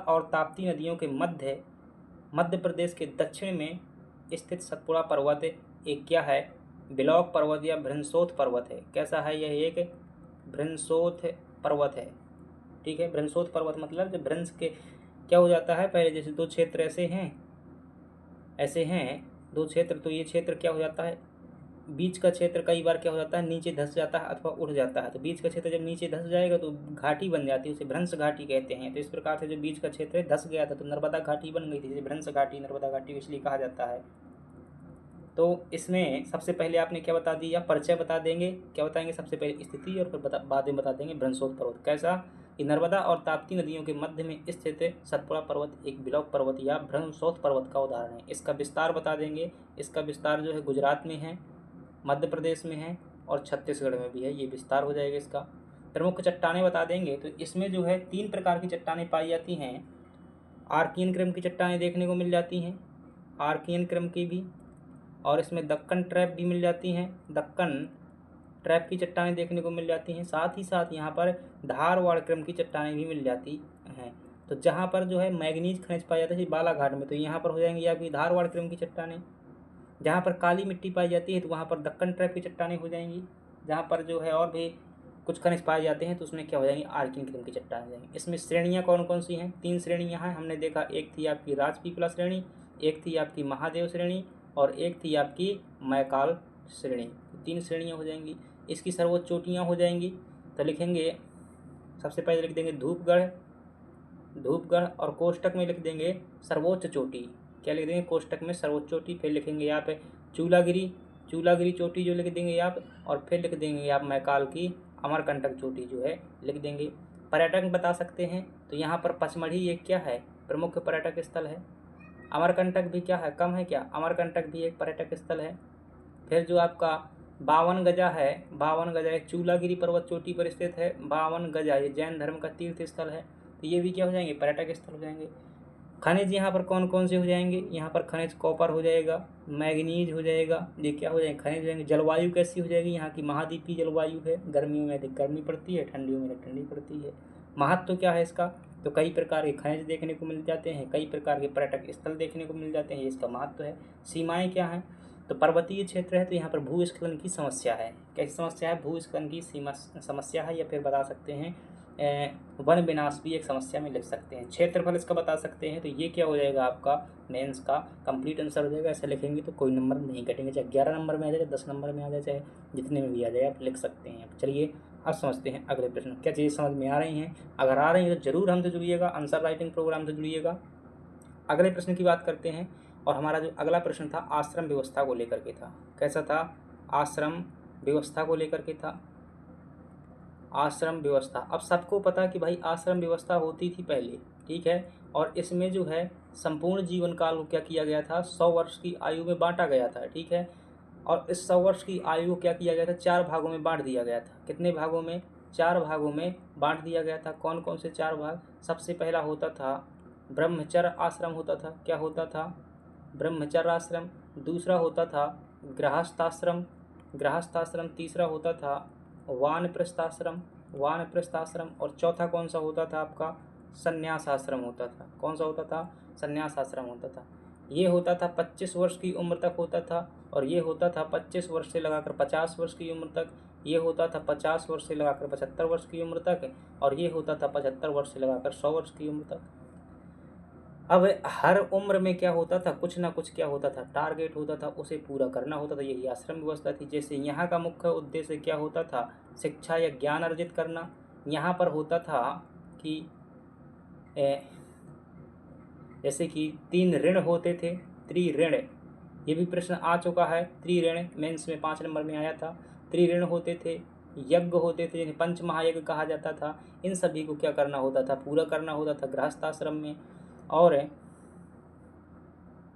और ताप्ती नदियों के मध्य प्रदेश के दक्षिण में स्थित सतपुड़ा पर्वत एक क्या है, बिलौक पर्वत या भृंशोथ पर्वत है। कैसा है, यह एक भृंशोथ पर्वत है, ठीक है। भृंशोथ पर्वत मतलब जब भ्रंश के क्या हो जाता है, पहले जैसे दो क्षेत्र ऐसे हैं दो क्षेत्र, तो ये क्षेत्र क्या हो जाता है, बीच का क्षेत्र कई बार क्या हो जाता है, नीचे धंस जाता है अथवा उठ जाता है। तो बीच का क्षेत्र जब नीचे धंस जाएगा तो घाटी बन जाती है, उसे भ्रंश घाटी कहते हैं। तो इस प्रकार से जो बीच का क्षेत्र धंस गया था तो नर्मदा घाटी बन गई थी, जैसे भ्रंश घाटी नर्मदा घाटी इसलिए कहा जाता है। तो इसमें सबसे पहले आपने क्या बता दिया, परिचय बता देंगे। क्या बताएंगे, सबसे पहले स्थिति और फिर बाद में बता देंगे भ्रंशोथ पर्वत कैसा, कि नर्मदा और ताप्ती नदियों के मध्य में स्थित सतपुड़ा पर्वत एक बिलौक पर्वत या भ्रंशोथ पर्वत का उदाहरण है। इसका विस्तार बता देंगे। इसका विस्तार जो है गुजरात में है, मध्य प्रदेश में है और छत्तीसगढ़ में भी है, ये विस्तार हो जाएगा इसका। प्रमुख चट्टानें बता देंगे। तो इसमें जो है 3 प्रकार की चट्टानें पाई जाती हैं। आर्कियन क्रम की चट्टानें देखने को मिल जाती हैं, आर्कियन क्रम की भी, और इसमें दक्कन ट्रैप भी मिल जाती हैं, दक्कन ट्रैप की चट्टानें देखने को मिल जाती हैं। साथ ही साथ यहाँ पर धारवाड़ क्रम की चट्टानें भी मिल जाती हैं। तो जहाँ पर जो है मैग्नीज खनिज पाया जाता है बालाघाट में, तो यहाँ पर हो जाएंगी आपकी धारवाड़ क्रम की चट्टानें। जहाँ पर काली मिट्टी पाई जाती है तो वहाँ पर दक्कन ट्रैप की चट्टानें हो जाएंगी। जहाँ पर जो है और भी कुछ खनिज पाए जाते हैं तो उसमें क्या हो जाएंगे, आर्किन किस्म की चट्टान हो जाएंगी। इसमें श्रेणियाँ कौन कौन सी हैं, 3 श्रेणियाँ हैं हमने देखा। एक थी आपकी राजपीपला श्रेणी, एक थी आपकी महादेव श्रेणी और एक थी आपकी मैकाल श्रेणी। 3 श्रेणियाँ हो जाएंगी। इसकी सर्वोच्च चोटियाँ हो जाएंगी तो लिखेंगे, सबसे पहले लिख देंगे धूपगढ़, धूपगढ़ और कोष्टक में लिख देंगे सर्वोच्च चोटी। क्या लिख देंगे, कोष्टक में सर्वोच्च चोटी। फिर लिखेंगे यहाँ पे चूलागिरी, चूलागिरी चोटी जो लिख देंगे आप, और फिर लिख देंगे आप मैकाल की अमरकंटक चोटी जो है लिख देंगे। पर्यटक बता सकते हैं तो यहाँ पर पचमढ़ी एक क्या है, प्रमुख पर्यटक स्थल है। अमरकंटक भी क्या है, कम है क्या, अमरकंटक भी एक पर्यटक स्थल है। फिर जो आपका 52 गजा है, 52 गजा एक चूलागिरी पर्वत चोटी पर स्थित है। 52 गजा ये जैन धर्म का तीर्थ स्थल है, तो ये भी क्या हो जाएंगे, पर्यटक स्थल हो जाएंगे। खनिज यहाँ पर कौन कौन से हो जाएंगे, यहाँ पर खनिज कॉपर हो जाएगा, मैग्नीज हो जाएगा, ये क्या हो जाएंगे, खनिज हो जाएंगे। जलवायु कैसी हो जाएगी, यहाँ की महाद्वीपीय जलवायु है, गर्मियों में अधिक गर्मी पड़ती है, ठंडियों में अधिक ठंडी पड़ती है। महत्व तो क्या है इसका, तो कई प्रकार के खनिज देखने को मिल जाते हैं, कई प्रकार के पर्यटक स्थल देखने को मिल जाते हैं, ये इसका महत्व है। सीमाएँ क्या हैं, तो पर्वतीय क्षेत्र है तो यहाँ पर भूस्खलन की समस्या है। कैसी समस्या है, भूस्खलन की समस्या है, या फिर बता सकते हैं वन विनाश भी एक समस्या में लिख सकते हैं। क्षेत्रफल इसका बता सकते हैं, तो ये क्या हो जाएगा आपका मेंस का कंप्लीट आंसर हो जाएगा। ऐसे लिखेंगे तो कोई नंबर नहीं कटेंगे, चाहे 11 नंबर में आ जाए, 10 नंबर में आ जाए, चाहे जितने में भी आ जाए आप लिख सकते हैं। चलिए अब समझते हैं अगले प्रश्न। क्या चीज़ समझ में आ रही हैं, अगर आ रही है तो ज़रूर हमसे जुड़िएगा, आंसर राइटिंग प्रोग्राम से जुड़िएगा। अगले प्रश्न की बात करते हैं, और हमारा जो अगला प्रश्न था आश्रम व्यवस्था को लेकर के था। कैसा था, आश्रम व्यवस्था को लेकर के था। आश्रम व्यवस्था, अब सबको पता कि भाई आश्रम व्यवस्था होती थी पहले, ठीक है, और इसमें जो है संपूर्ण जीवन काल को क्या किया गया था, 100 वर्ष की आयु में बांटा गया था, ठीक है। और इस 100 वर्ष की आयु को क्या किया गया था, 4 भागों में बांट दिया गया था। कितने भागों में, 4 भागों में बांट दिया गया था। कौन कौन से 4 भाग, सबसे पहला होता था ब्रह्मचर्य आश्रम होता था। क्या होता था, ब्रह्मचर्य आश्रम। दूसरा होता था गृहस्थाश्रम, गृहस्थाश्रम। तीसरा होता था वानप्रस्थाश्रम, वानप्रस्थाश्रम। और चौथा कौन सा होता था आपका, संन्यास आश्रम होता था। कौन सा होता था, संन्यास आश्रम होता था। ये होता था 25 वर्ष की उम्र तक होता था, और ये होता था 25 वर्ष से लगाकर 50 वर्ष की उम्र तक। ये होता था 50 वर्ष से लगाकर 75 वर्ष की उम्र तक, और ये होता था 75 वर्ष से लगाकर 100 वर्ष की उम्र तक। अब हर उम्र में क्या होता था, कुछ ना कुछ क्या होता था, टारगेट होता था, उसे पूरा करना होता था। यही आश्रम व्यवस्था थी। जैसे यहाँ का मुख्य उद्देश्य क्या होता था, शिक्षा या ज्ञान अर्जित करना। यहाँ पर होता था कि जैसे कि 3 ऋण होते थे, त्रिऋण, ये भी प्रश्न आ चुका है। त्रिऋण मेंस में 5 नंबर में आया था। त्रिऋण होते थे, यज्ञ होते थे जिन्हें पंच महायज्ञ कहा जाता था। इन सभी को क्या करना होता था, पूरा करना होता था गृहस्थ आश्रम में। और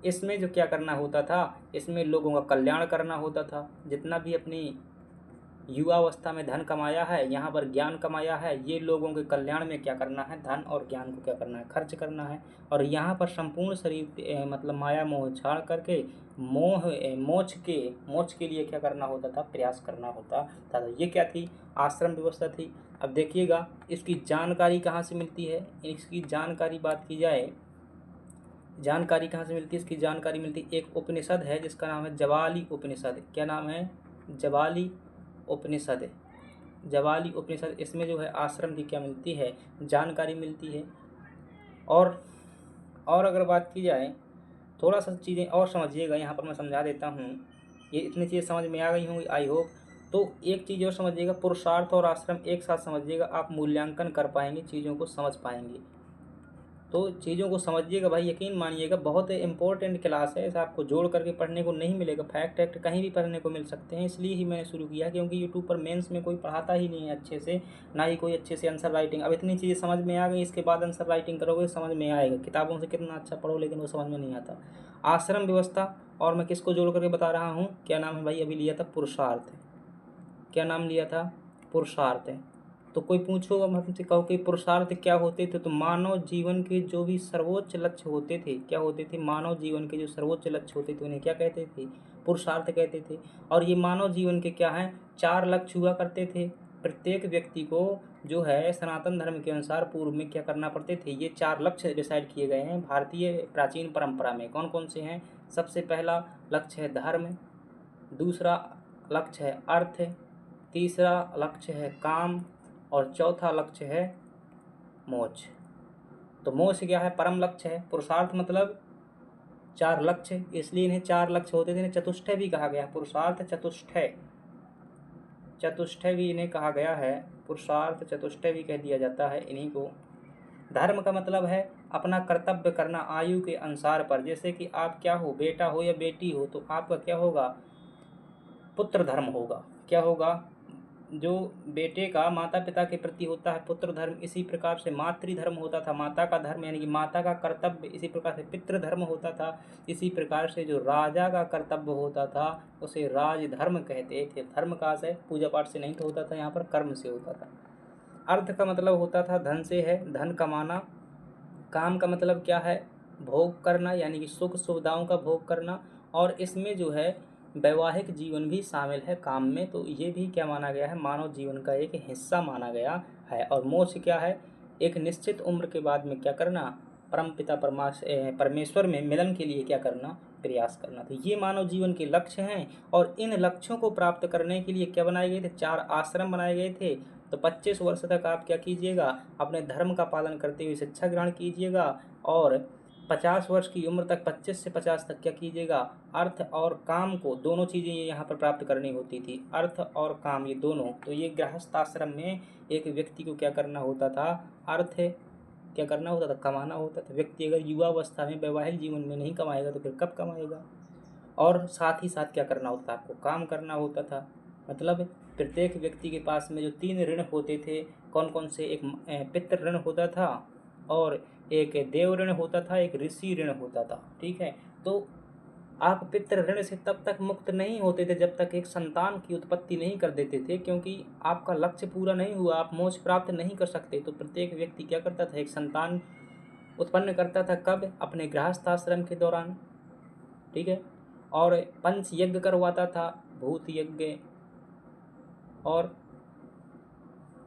इसमें जो क्या करना होता था, इसमें लोगों का कल्याण करना होता था। जितना भी अपनी युवावस्था में धन कमाया है, यहाँ पर ज्ञान कमाया है, ये लोगों के कल्याण में क्या करना है, धन और ज्ञान को क्या करना है, खर्च करना है। और यहाँ पर संपूर्ण शरीर मतलब माया मोह छाड़ करके मोक्ष के लिए क्या करना होता था, प्रयास करना होता था। ये क्या थी, आश्रम व्यवस्था थी। अब देखिएगा इसकी जानकारी कहाँ से मिलती है, इसकी जानकारी बात की जाए, जानकारी कहाँ से मिलती है, इसकी जानकारी मिलती है, एक उपनिषद है जिसका नाम है जवाली उपनिषद। क्या नाम है, जवाली उपनिषद। जवाली उपनिषद, इसमें जो है आश्रम की क्या मिलती है, जानकारी मिलती है। और अगर बात की जाए, थोड़ा सा चीज़ें और समझिएगा, यहाँ पर मैं समझा देता हूँ। ये इतनी चीज़ें समझ में आ गई होंगी आई होप। तो एक चीज़ और समझिएगा, पुरुषार्थ और आश्रम एक साथ समझिएगा, आप मूल्यांकन कर पाएंगे, चीज़ों को समझ पाएंगे। तो चीज़ों को समझिएगा भाई, यकीन मानिएगा, बहुत इंपॉर्टेंट क्लास है। ऐसा आपको जोड़ करके पढ़ने को नहीं मिलेगा, फैक्ट वैक्ट कहीं भी पढ़ने को मिल सकते हैं। इसलिए ही मैंने शुरू किया, क्योंकि यूट्यूब पर मेंस में कोई पढ़ाता ही नहीं है अच्छे से, ना ही कोई अच्छे से आंसर राइटिंग। अब इतनी चीज़ें समझ में आ गई, इसके बाद आंसर राइटिंग करोगे समझ में आएगा। किताबों से कितना अच्छा पढ़ो लेकिन वो समझ में नहीं आता। आश्रम व्यवस्था, और मैं किसको जोड़ करके बता रहा हूँ, क्या नाम है भाई, अभी लिया था पुरुषार्थ। क्या नाम लिया था, पुरुषार्थ। तो कोई पूछो, अब हमसे कहो कि पुरुषार्थ क्या होते थे, तो मानव जीवन के जो भी सर्वोच्च लक्ष्य होते थे, क्या होते थे, मानव जीवन के जो सर्वोच्च लक्ष्य होते थे उन्हें क्या कहते थे, पुरुषार्थ कहते थे। और ये मानव जीवन के क्या हैं, 4 लक्ष्य हुआ करते थे। प्रत्येक व्यक्ति को जो है सनातन धर्म के अनुसार पूर्व में क्या करना पड़ते थे, ये 4 लक्ष्य डिसाइड किए गए हैं भारतीय प्राचीन परंपरा में। कौन कौन से हैं, सबसे पहला लक्ष्य है धर्म, दूसरा लक्ष्य है अर्थ, तीसरा लक्ष्य है काम, और चौथा लक्ष्य है मोक्ष। तो मोक्ष क्या है? परम लक्ष्य है। पुरुषार्थ मतलब 4 लक्ष्य, इसलिए इन्हें 4 लक्ष्य होते थे, इन्हें चतुष्टय भी कहा गया। पुरुषार्थ चतुष्टय, चतुष्टय भी इन्हें कहा गया है, पुरुषार्थ चतुष्टय भी कह दिया जाता है इन्हीं को। धर्म का मतलब है अपना कर्तव्य करना आयु के अनुसार पर। जैसे कि आप क्या हो, बेटा हो या बेटी हो, तो आपका क्या होगा? पुत्र धर्म होगा। क्या होगा? जो बेटे का माता पिता के प्रति होता है पुत्र धर्म, इसी प्रकार से मातृधर्म होता था, माता का धर्म यानी कि माता का कर्तव्य, इसी प्रकार से पितृधर्म होता था। इसी प्रकार से जो राजा का कर्तव्य होता था उसे राजधर्म कहते थे। धर्म कहाँ से? पूजा पाठ से नहीं तो होता था, यहाँ पर कर्म से होता था। अर्थ का मतलब होता था धन से है, धन कमाना। काम का मतलब क्या है? भोग करना, यानी कि सुख सुविधाओं का भोग करना। और इसमें जो है वैवाहिक जीवन भी शामिल है काम में, तो ये भी क्या माना गया है? मानव जीवन का एक हिस्सा माना गया है। और मोक्ष क्या है? एक निश्चित उम्र के बाद में क्या करना? परमपिता परमेश्वर में मिलन के लिए क्या करना? प्रयास करना। तो ये मानव जीवन के लक्ष्य हैं। और इन लक्ष्यों को प्राप्त करने के लिए क्या बनाए गए थे? 4 आश्रम बनाए गए थे। तो 25 वर्ष तक आप क्या कीजिएगा? अपने धर्म का पालन करते हुए शिक्षा ग्रहण कीजिएगा। और 50 वर्ष की उम्र तक, 25 से 50 तक क्या कीजिएगा? अर्थ और काम को, दोनों चीज़ें ये यहाँ पर प्राप्त करनी होती थी, अर्थ और काम, ये दोनों। तो ये गृहस्थ आश्रम में एक व्यक्ति को क्या करना होता था? अर्थ क्या करना होता था? कमाना होता था। व्यक्ति अगर युवावस्था में वैवाहिक जीवन में नहीं कमाएगा तो फिर कब कमाएगा? और साथ ही साथ क्या करना होता था? आपको काम करना होता था। मतलब प्रत्येक व्यक्ति के पास में जो 3 ऋण होते थे, कौन कौन से? एक पितृ ऋण होता था, और एक देव ऋण होता था, एक ऋषि ऋण होता था। ठीक है, तो आप पितृ ऋण से तब तक मुक्त नहीं होते थे जब तक एक संतान की उत्पत्ति नहीं कर देते थे, क्योंकि आपका लक्ष्य पूरा नहीं हुआ, आप मोक्ष प्राप्त नहीं कर सकते। तो प्रत्येक व्यक्ति क्या करता था? एक संतान उत्पन्न करता था। कब? अपने गृहस्थ आश्रम के दौरान। ठीक है, और पंच यज्ञ करवाता था, भूत यज्ञ। और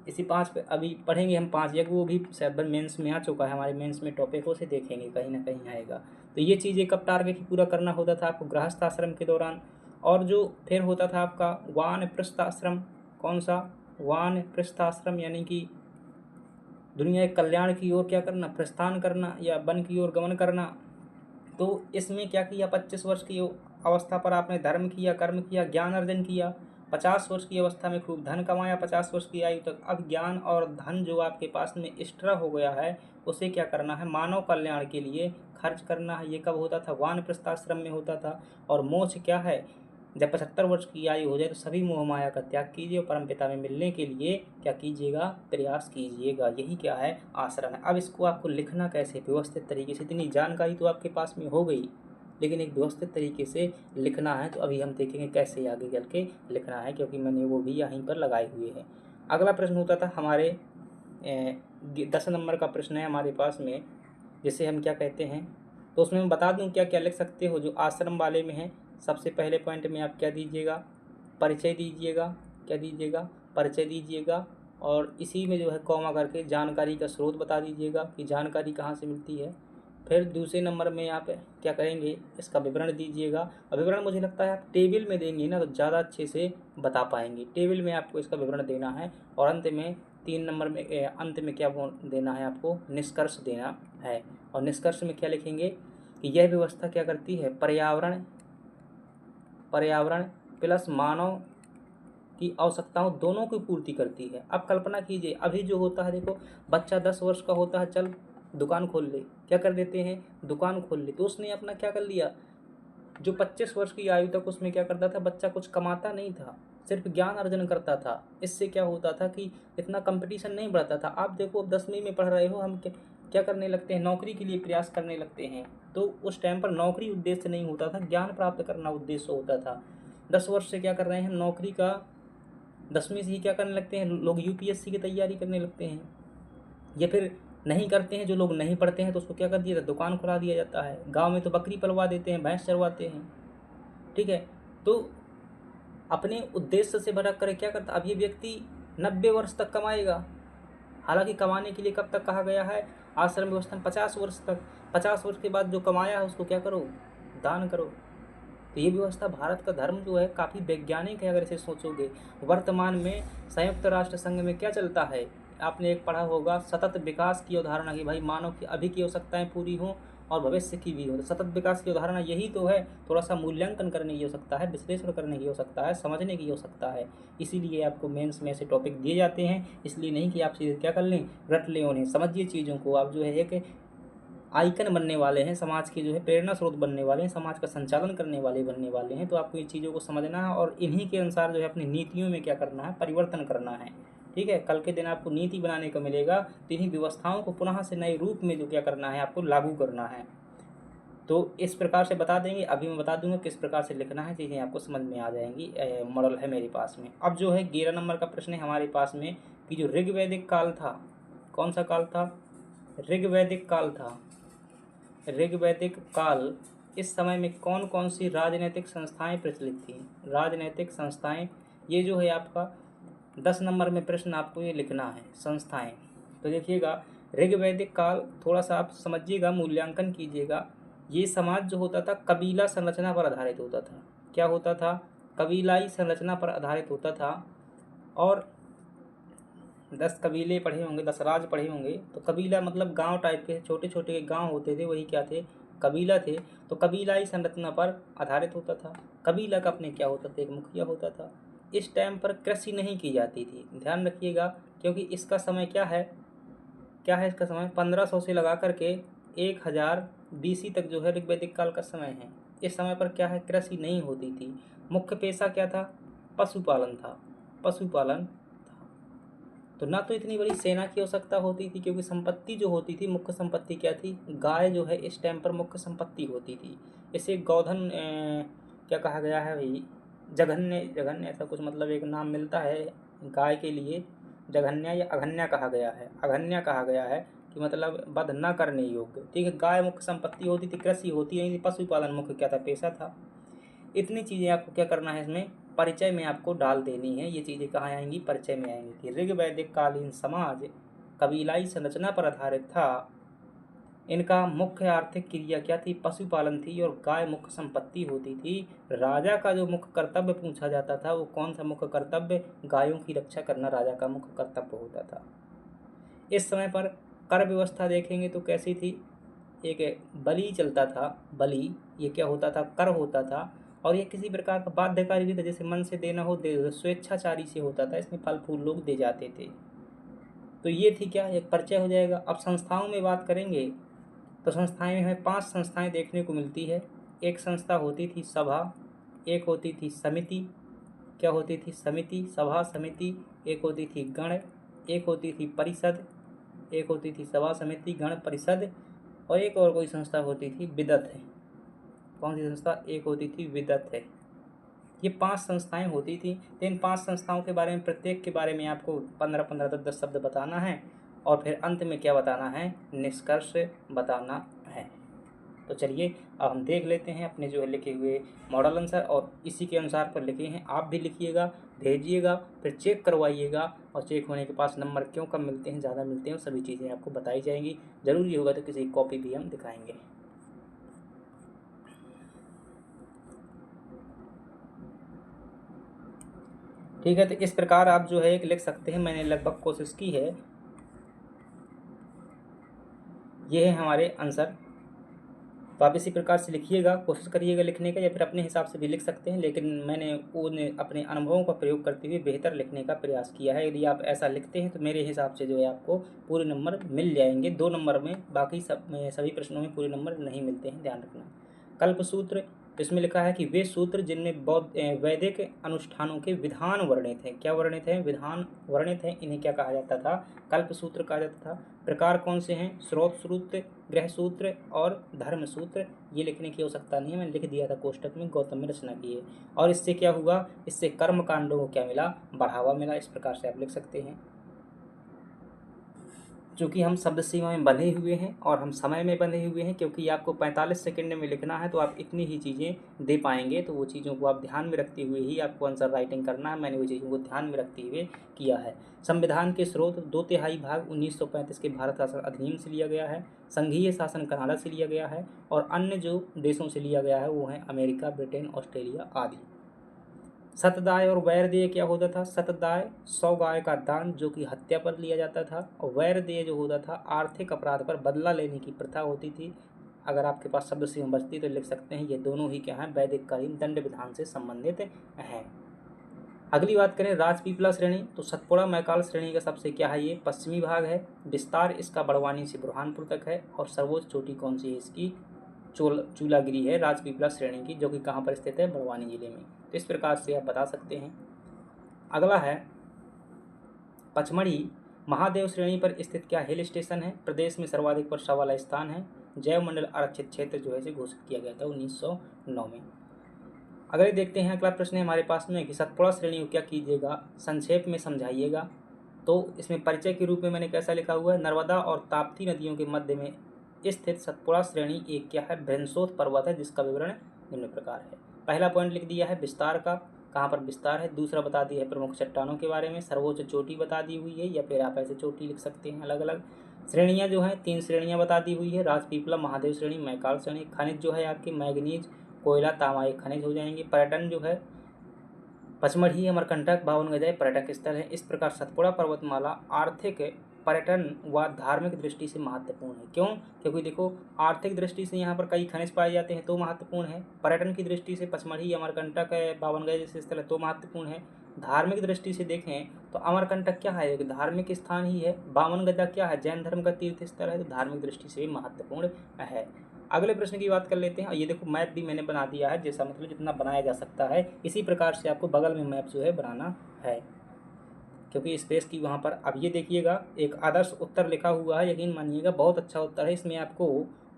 इसी 5 पे अभी पढ़ेंगे हम 5 यज्ञ, वो भी शायद मेंस में आ चुका है, हमारे मेंस में टॉपिक उसे देखेंगे, कहीं ना कहीं आएगा। तो ये चीज़ें कब टारगेट पूरा करना होता था आपको? गृहस्थ आश्रम के दौरान। और जो फिर होता था आपका वानप्रस्थाश्रम। कौन सा? वानप्रस्थाश्रम, यानी कि दुनिया के कल्याण की ओर क्या करना? प्रस्थान करना, या वन की ओर गमन करना। तो इसमें क्या किया? 25 वर्ष की अवस्था पर आपने धर्म किया, कर्म किया, ज्ञान अर्जन किया। 50 वर्ष की अवस्था में खूब धन कमाया, 50 वर्ष की आयु तक। अब ज्ञान और धन जो आपके पास में एक्स्ट्रा हो गया है, उसे क्या करना है? मानव कल्याण के लिए खर्च करना है। ये कब होता था? वानप्रस्थाश्रम में होता था। और मोक्ष क्या है? जब 75 वर्ष की आयु हो जाए तो सभी मोह माया का त्याग कीजिए और परमपिता में मिलने के लिए क्या कीजिएगा? प्रयास कीजिएगा। यही क्या है? आश्रम है। अब इसको आपको लिखना कैसे? व्यवस्थित तरीके से। इतनी जानकारी तो आपके पास में हो गई, लेकिन एक व्यवस्थित तरीके से लिखना है। तो अभी हम देखेंगे कैसे आगे चल के लिखना है, क्योंकि मैंने वो भी यहीं पर लगाए हुए हैं। अगला प्रश्न होता था हमारे 10 नंबर का प्रश्न है हमारे पास में, जिसे हम क्या कहते हैं, तो उसमें मैं बता दूं क्या क्या लिख सकते हो जो आश्रम वाले में है। सबसे पहले पॉइंट में आप क्या दीजिएगा? परिचय दीजिएगा। क्या दीजिएगा? परिचय दीजिएगा। और इसी में जो है कॉमा करके जानकारी का स्रोत बता दीजिएगा कि जानकारी कहाँ से मिलती है। फिर दूसरे नंबर में आप क्या करेंगे? इसका विवरण दीजिएगा। और विवरण मुझे लगता है आप टेबल में देंगे ना, तो ज़्यादा अच्छे से बता पाएंगे। टेबल में आपको इसका विवरण देना है। और अंत में 3 नंबर में अंत में क्या देना है आपको? निष्कर्ष देना है। और निष्कर्ष में क्या लिखेंगे कि यह व्यवस्था क्या करती है? पर्यावरण प्लस मानव की आवश्यकताओं दोनों की पूर्ति करती है। अब कल्पना कीजिए, अभी जो होता है, देखो बच्चा 10 वर्ष का होता है, चल दुकान खोल ले, क्या कर देते हैं? दुकान खोल ले। तो उसने अपना क्या कर लिया? जो 25 वर्ष की आयु तक उसमें क्या करता था? बच्चा कुछ कमाता नहीं था, सिर्फ ज्ञान अर्जन करता था। इससे क्या होता था कि इतना कंपटीशन नहीं बढ़ता था। आप देखो, अब 10वीं में पढ़ रहे हो, हम क्या करने लगते हैं? नौकरी के लिए प्रयास करने लगते हैं। तो उस टाइम पर नौकरी उद्देश्य नहीं होता था, ज्ञान प्राप्त करना उद्देश्य होता था। 10 वर्ष से क्या कर रहे हैं हम? नौकरी का 10वीं से ही क्या करने लगते हैं लोग? यूपीएससी की तैयारी करने लगते हैं। या फिर नहीं करते हैं, जो लोग नहीं पढ़ते हैं तो उसको क्या कर दिया जाता? दुकान खुला दिया जाता है। गांव में तो बकरी पलवा देते हैं, भैंस चरवाते हैं। ठीक है, तो अपने उद्देश्य से भटक कर क्या करता? अब ये व्यक्ति 90 वर्ष तक कमाएगा। हालांकि कमाने के लिए कब तक कहा गया है? आश्रम व्यवस्था में 50 वर्ष तक। 50 वर्ष के बाद जो कमाया है उसको क्या करो? दान करो। तो ये व्यवस्था, भारत का धर्म जो है काफ़ी वैज्ञानिक है अगर इसे सोचोगे। वर्तमान में संयुक्त राष्ट्र संघ में क्या चलता है, आपने एक पढ़ा होगा, सतत विकास की अवधारणा की, भाई मानव की अभी की आवश्यकताएं पूरी हों और भविष्य की भी हो। तो सतत विकास की अवधारणा यही तो है। थोड़ा सा मूल्यांकन करने की हो सकता है, विश्लेषण करने की हो सकता है, समझने की हो सकता है। इसीलिए आपको मेंस में ऐसे टॉपिक दिए जाते हैं, इसलिए नहीं कि आप सीधे क्या कर लें, रट लें उन्हें। समझिए चीज़ों को, आप जो है एक आइकन बनने वाले हैं, समाज के जो है प्रेरणा स्रोत बनने वाले हैं, समाज का संचालन करने वाले बनने वाले हैं। तो आपको ये चीज़ों को समझना है और इन्हीं के अनुसार जो है अपनी नीतियों में क्या करना है, परिवर्तन करना है। ठीक है, कल के दिन आपको नीति बनाने को मिलेगा तो इन्हीं व्यवस्थाओं को पुनः से नए रूप में जो क्या करना है, आपको लागू करना है। तो इस प्रकार से बता देंगे। अभी मैं बता दूंगा किस प्रकार से लिखना है, चीज़ें आपको समझ में आ जाएंगी। मॉडल है मेरे पास में। अब जो है 11 नंबर का प्रश्न है हमारे पास में कि जो ऋग्वैदिक काल था, कौन सा काल था, ऋग्वैदिक काल था। ऋग्वैदिक काल, इस समय में कौन कौन सी राजनीतिक संस्थाएं प्रचलित थीं। राजनीतिक संस्थाएं, ये जो है आपका 10 नंबर में प्रश्न आपको ये लिखना है, संस्थाएं। तो देखिएगा, ऋग्वैदिक काल थोड़ा सा आप समझिएगा, मूल्यांकन कीजिएगा। ये समाज जो होता था कबीला संरचना पर आधारित होता था। क्या होता था, कबीलाई संरचना पर आधारित होता था। और 10 कबीले पढ़े होंगे, 10 राज पढ़े होंगे। तो कबीला मतलब गांव टाइप के छोटे छोटे गांव होते थे, वही क्या थे, कबीला थे। तो कबीलाई संरचना पर आधारित होता था। कबीला का अपने क्या होता था, एक मुखिया होता था। इस टाइम पर कृषि नहीं की जाती थी, ध्यान रखिएगा, क्योंकि इसका समय क्या है, इसका समय 1500 से लगा करके 1000 BC तक जो है ऋग्वैदिक काल का समय है। इस समय पर क्या है, कृषि नहीं होती थी। मुख्य पेशा क्या था, पशुपालन था, पशुपालन। तो ना तो इतनी बड़ी सेना की आवश्यकता होती थी, क्योंकि संपत्ति जो होती थी, मुख्य संपत्ति क्या थी, गाय जो है इस टाइम पर मुख्य संपत्ति होती थी। इसे गोधन क्या कहा गया है भाई, जघन्य, जघन्य ऐसा कुछ मतलब एक नाम मिलता है गाय के लिए, जघन्या या अघन्या कहा गया है, अघन्या कहा गया है कि मतलब वध न करने योग्य। ठीक है, गाय मुख्य संपत्ति होती थी, कृषि होती नहीं थी, पशुपालन मुख्य क्या था, पेशा था। इतनी चीज़ें आपको क्या करना है, इसमें परिचय में आपको डाल देनी है। ये चीज़ें कहाँ आएंगी, परिचय में आएंगी कि ऋग्वैदिक कालीन समाज कबीलाई संरचना पर आधारित था। इनका मुख्य आर्थिक क्रिया क्या थी, पशुपालन थी और गाय मुख्य संपत्ति होती थी। राजा का जो मुख्य कर्तव्य पूछा जाता था वो कौन सा मुख्य कर्तव्य, गायों की रक्षा करना राजा का मुख्य कर्तव्य होता था। इस समय पर कर व्यवस्था देखेंगे तो कैसी थी, एक बलि चलता था, बलि ये क्या होता था, कर होता था। और ये किसी प्रकार का बाध्यकारी भी था, जैसे मन से देना हो दे, स्वेच्छाचारी से होता था, इसमें फल फूल लोग दे जाते थे। तो ये थी क्या, एक परिचय हो जाएगा। अब संस्थाओं में बात करेंगे तो संस्थाएं में हमें 5 संस्थाएं देखने को मिलती है। एक संस्था होती थी सभा, एक होती थी समिति, क्या होती थी, समिति, सभा, समिति। एक होती थी गण, एक होती थी परिषद, एक होती थी सभा, समिति, गण, परिषद। और एक और कोई संस्था होती थी विदत है। कौन सी संस्था, एक होती थी विदत है। ये 5 संस्थाएं होती थी। तो इन 5 संस्थाओं के बारे में, प्रत्येक के बारे में आपको 15-15, 10-10 शब्द बताना है और फिर अंत में क्या बताना है, निष्कर्ष बताना है। तो चलिए अब हम देख लेते हैं अपने जो है लिखे हुए मॉडल आंसर, और इसी के अनुसार पर लिखे हैं। आप भी लिखिएगा, भेजिएगा, फिर चेक करवाइएगा, और चेक होने के पास नंबर क्यों कम मिलते हैं, ज़्यादा मिलते हैं, वो सभी चीज़ें आपको बताई जाएंगी। ज़रूरी होगा तो किसी कॉपी भी हम दिखाएंगे। ठीक है, तो इस प्रकार आप जो है एक लिख सकते हैं। मैंने लगभग कोशिश की है। ये है हमारे आंसर। तो आप इसी प्रकार से लिखिएगा, कोशिश करिएगा लिखने का, या फिर अपने हिसाब से भी लिख सकते हैं, लेकिन मैंने उन अपने अनुभवों का प्रयोग करते हुए बेहतर लिखने का प्रयास किया है। यदि आप ऐसा लिखते हैं तो मेरे हिसाब से जो है आपको पूरे नंबर मिल जाएंगे, 2 नंबर में। बाकी सभी प्रश्नों में पूरे नंबर नहीं मिलते हैं, ध्यान रखना। कल्पसूत्र, इसमें लिखा है कि वे सूत्र जिनमें वैदिक अनुष्ठानों के विधान वर्णित हैं। क्या वर्णित हैं, विधान वर्णित हैं, इन्हें क्या कहा जाता था, कल्पसूत्र कहा जाता था। प्रकार कौन से हैं, स्रोत सूत्र, गृह सूत्र और धर्म सूत्र। ये लिखने की आवश्यकता नहीं है, मैंने लिख दिया था कोष्टक में, गौतम में रचना की है। और इससे क्या हुआ, इससे कर्म कांडों को क्या मिला, बढ़ावा मिला। इस प्रकार से आप लिख सकते हैं। चूँकि हम शब्द सीमा में बंधे हुए हैं और हम समय में बंधे हुए हैं, क्योंकि आपको 45 सेकंड में लिखना है तो आप इतनी ही चीज़ें दे पाएंगे। तो वो चीज़ों को आप ध्यान में रखते हुए ही आपको आंसर राइटिंग करना है। मैंने वो चीज़ों को ध्यान में रखते हुए किया है। संविधान के स्रोत 2/3 भाग 1935 के भारत शासन अधिनियम से लिया गया है। संघीय शासन कनाडा से लिया गया है। और अन्य जो देशों से लिया गया है वो हैं अमेरिका, ब्रिटेन, ऑस्ट्रेलिया आदि। सतदाय और वैरदेय क्या होता था? सतदाय 100 गाय का दान जो कि हत्या पर लिया जाता था, और वैरदेय जो होता था आर्थिक अपराध पर बदला लेने की प्रथा होती थी। अगर आपके पास शब्द सीमा बचती तो लिख सकते हैं ये दोनों ही क्या हैं? वैदिक कालीन दंड विधान से संबंधित हैं। अगली बात करें राजपीपला श्रेणी, तो सतपुड़ा मैकाल श्रेणी का सबसे क्या है? ये पश्चिमी भाग है। विस्तार इसका बड़वानी से बुरहानपुर तक है। और सर्वोच्च चोटी कौन सी है इसकी? चूलागिरी है राजपीपला श्रेणी की, जो कि कहाँ पर स्थित है? बड़वानी जिले में। तो इस प्रकार से आप बता सकते हैं। अगला है पचमढ़ी महादेव श्रेणी पर स्थित क्या हिल स्टेशन है? प्रदेश में सर्वाधिक वर्षा वाला स्थान है। जैव मंडल आरक्षित क्षेत्र जो है इसे घोषित किया गया था 1909 में। अगले देखते हैं अगला प्रश्न है हमारे पास में कि सतपुड़ा श्रेणी को क्या कीजिएगा? संक्षेप में समझाइएगा। तो इसमें परिचय के रूप में मैंने कैसा लिखा हुआ है? नर्मदा और ताप्ती नदियों के मध्य में स्थित सतपुड़ा श्रेणी एक क्या है? भ्रंशोत पर्वत है, जिसका विवरण निम्न प्रकार है। पहला पॉइंट लिख दिया है विस्तार का, कहाँ पर विस्तार है। दूसरा बता दिया है प्रमुख चट्टानों के बारे में। सर्वोच्च चोटी बता दी हुई है, या फिर आप ऐसे चोटी लिख सकते हैं अलग अलग। श्रेणियाँ जो हैं 3 श्रेणियाँ बता दी हुई है, राजपीपला महादेव श्रेणी, मैकाल श्रेणी। खनिज जो है आपके मैग्नीज, कोयला, तांबा एक खनिज हो जाएंगे। पर्यटन जो है पचमढ़ी, अमरकंटक, 52 गजाएं पर्यटक स्थल है। इस प्रकार सतपुड़ा पर्वतमाला आर्थिक, पर्यटन व धार्मिक दृष्टि से महत्वपूर्ण है। क्यों? क्योंकि देखो आर्थिक दृष्टि से यहाँ पर कई खनिज पाए जाते हैं तो महत्वपूर्ण है। पर्यटन की दृष्टि से पचमढ़ी, अमरकंटक, 52 गज जैसे स्थल है तो महत्वपूर्ण है। धार्मिक दृष्टि से देखें तो अमरकंटक क्या है? एक धार्मिक स्थान ही है। 52 गजा क्या है? जैन धर्म का तीर्थ स्थल है, तो धार्मिक दृष्टि से महत्वपूर्ण है। अगले प्रश्न की बात कर लेते हैं। और ये देखो मैप भी मैंने बना दिया है, जैसा मतलब जितना बनाया जा सकता है इसी प्रकार से आपको बगल में मैप जो है बनाना है, क्योंकि स्पेस की वहाँ पर। अब ये देखिएगा एक आदर्श उत्तर लिखा हुआ है, यकीन मानिएगा बहुत अच्छा उत्तर है। इसमें आपको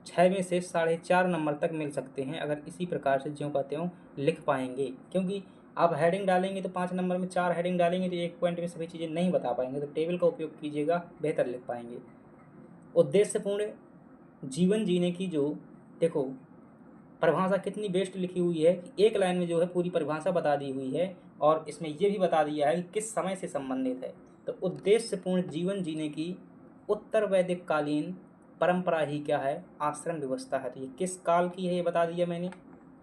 6 में से 4.5 नंबर तक मिल सकते हैं अगर इसी प्रकार से ज्यों का त्यों लिख पाएंगे। क्योंकि आप हेडिंग डालेंगे तो 5 नंबर में 4 हेडिंग डालेंगे तो 1 पॉइंट में सभी चीज़ें नहीं बता पाएंगे। तो टेबल का उपयोग कीजिएगा, बेहतर लिख पाएंगे। उद्देश्यपूर्ण जीवन जीने की जो देखो परिभाषा कितनी बेस्ट लिखी हुई है कि एक लाइन में जो है पूरी परिभाषा बता दी हुई है, और इसमें ये भी बता दिया है कि किस समय से संबंधित है। तो उद्देश्यपूर्ण जीवन जीने की उत्तर वैदिक कालीन परंपरा ही क्या है? आश्रम व्यवस्था है। तो ये किस काल की है ये बता दिया मैंने,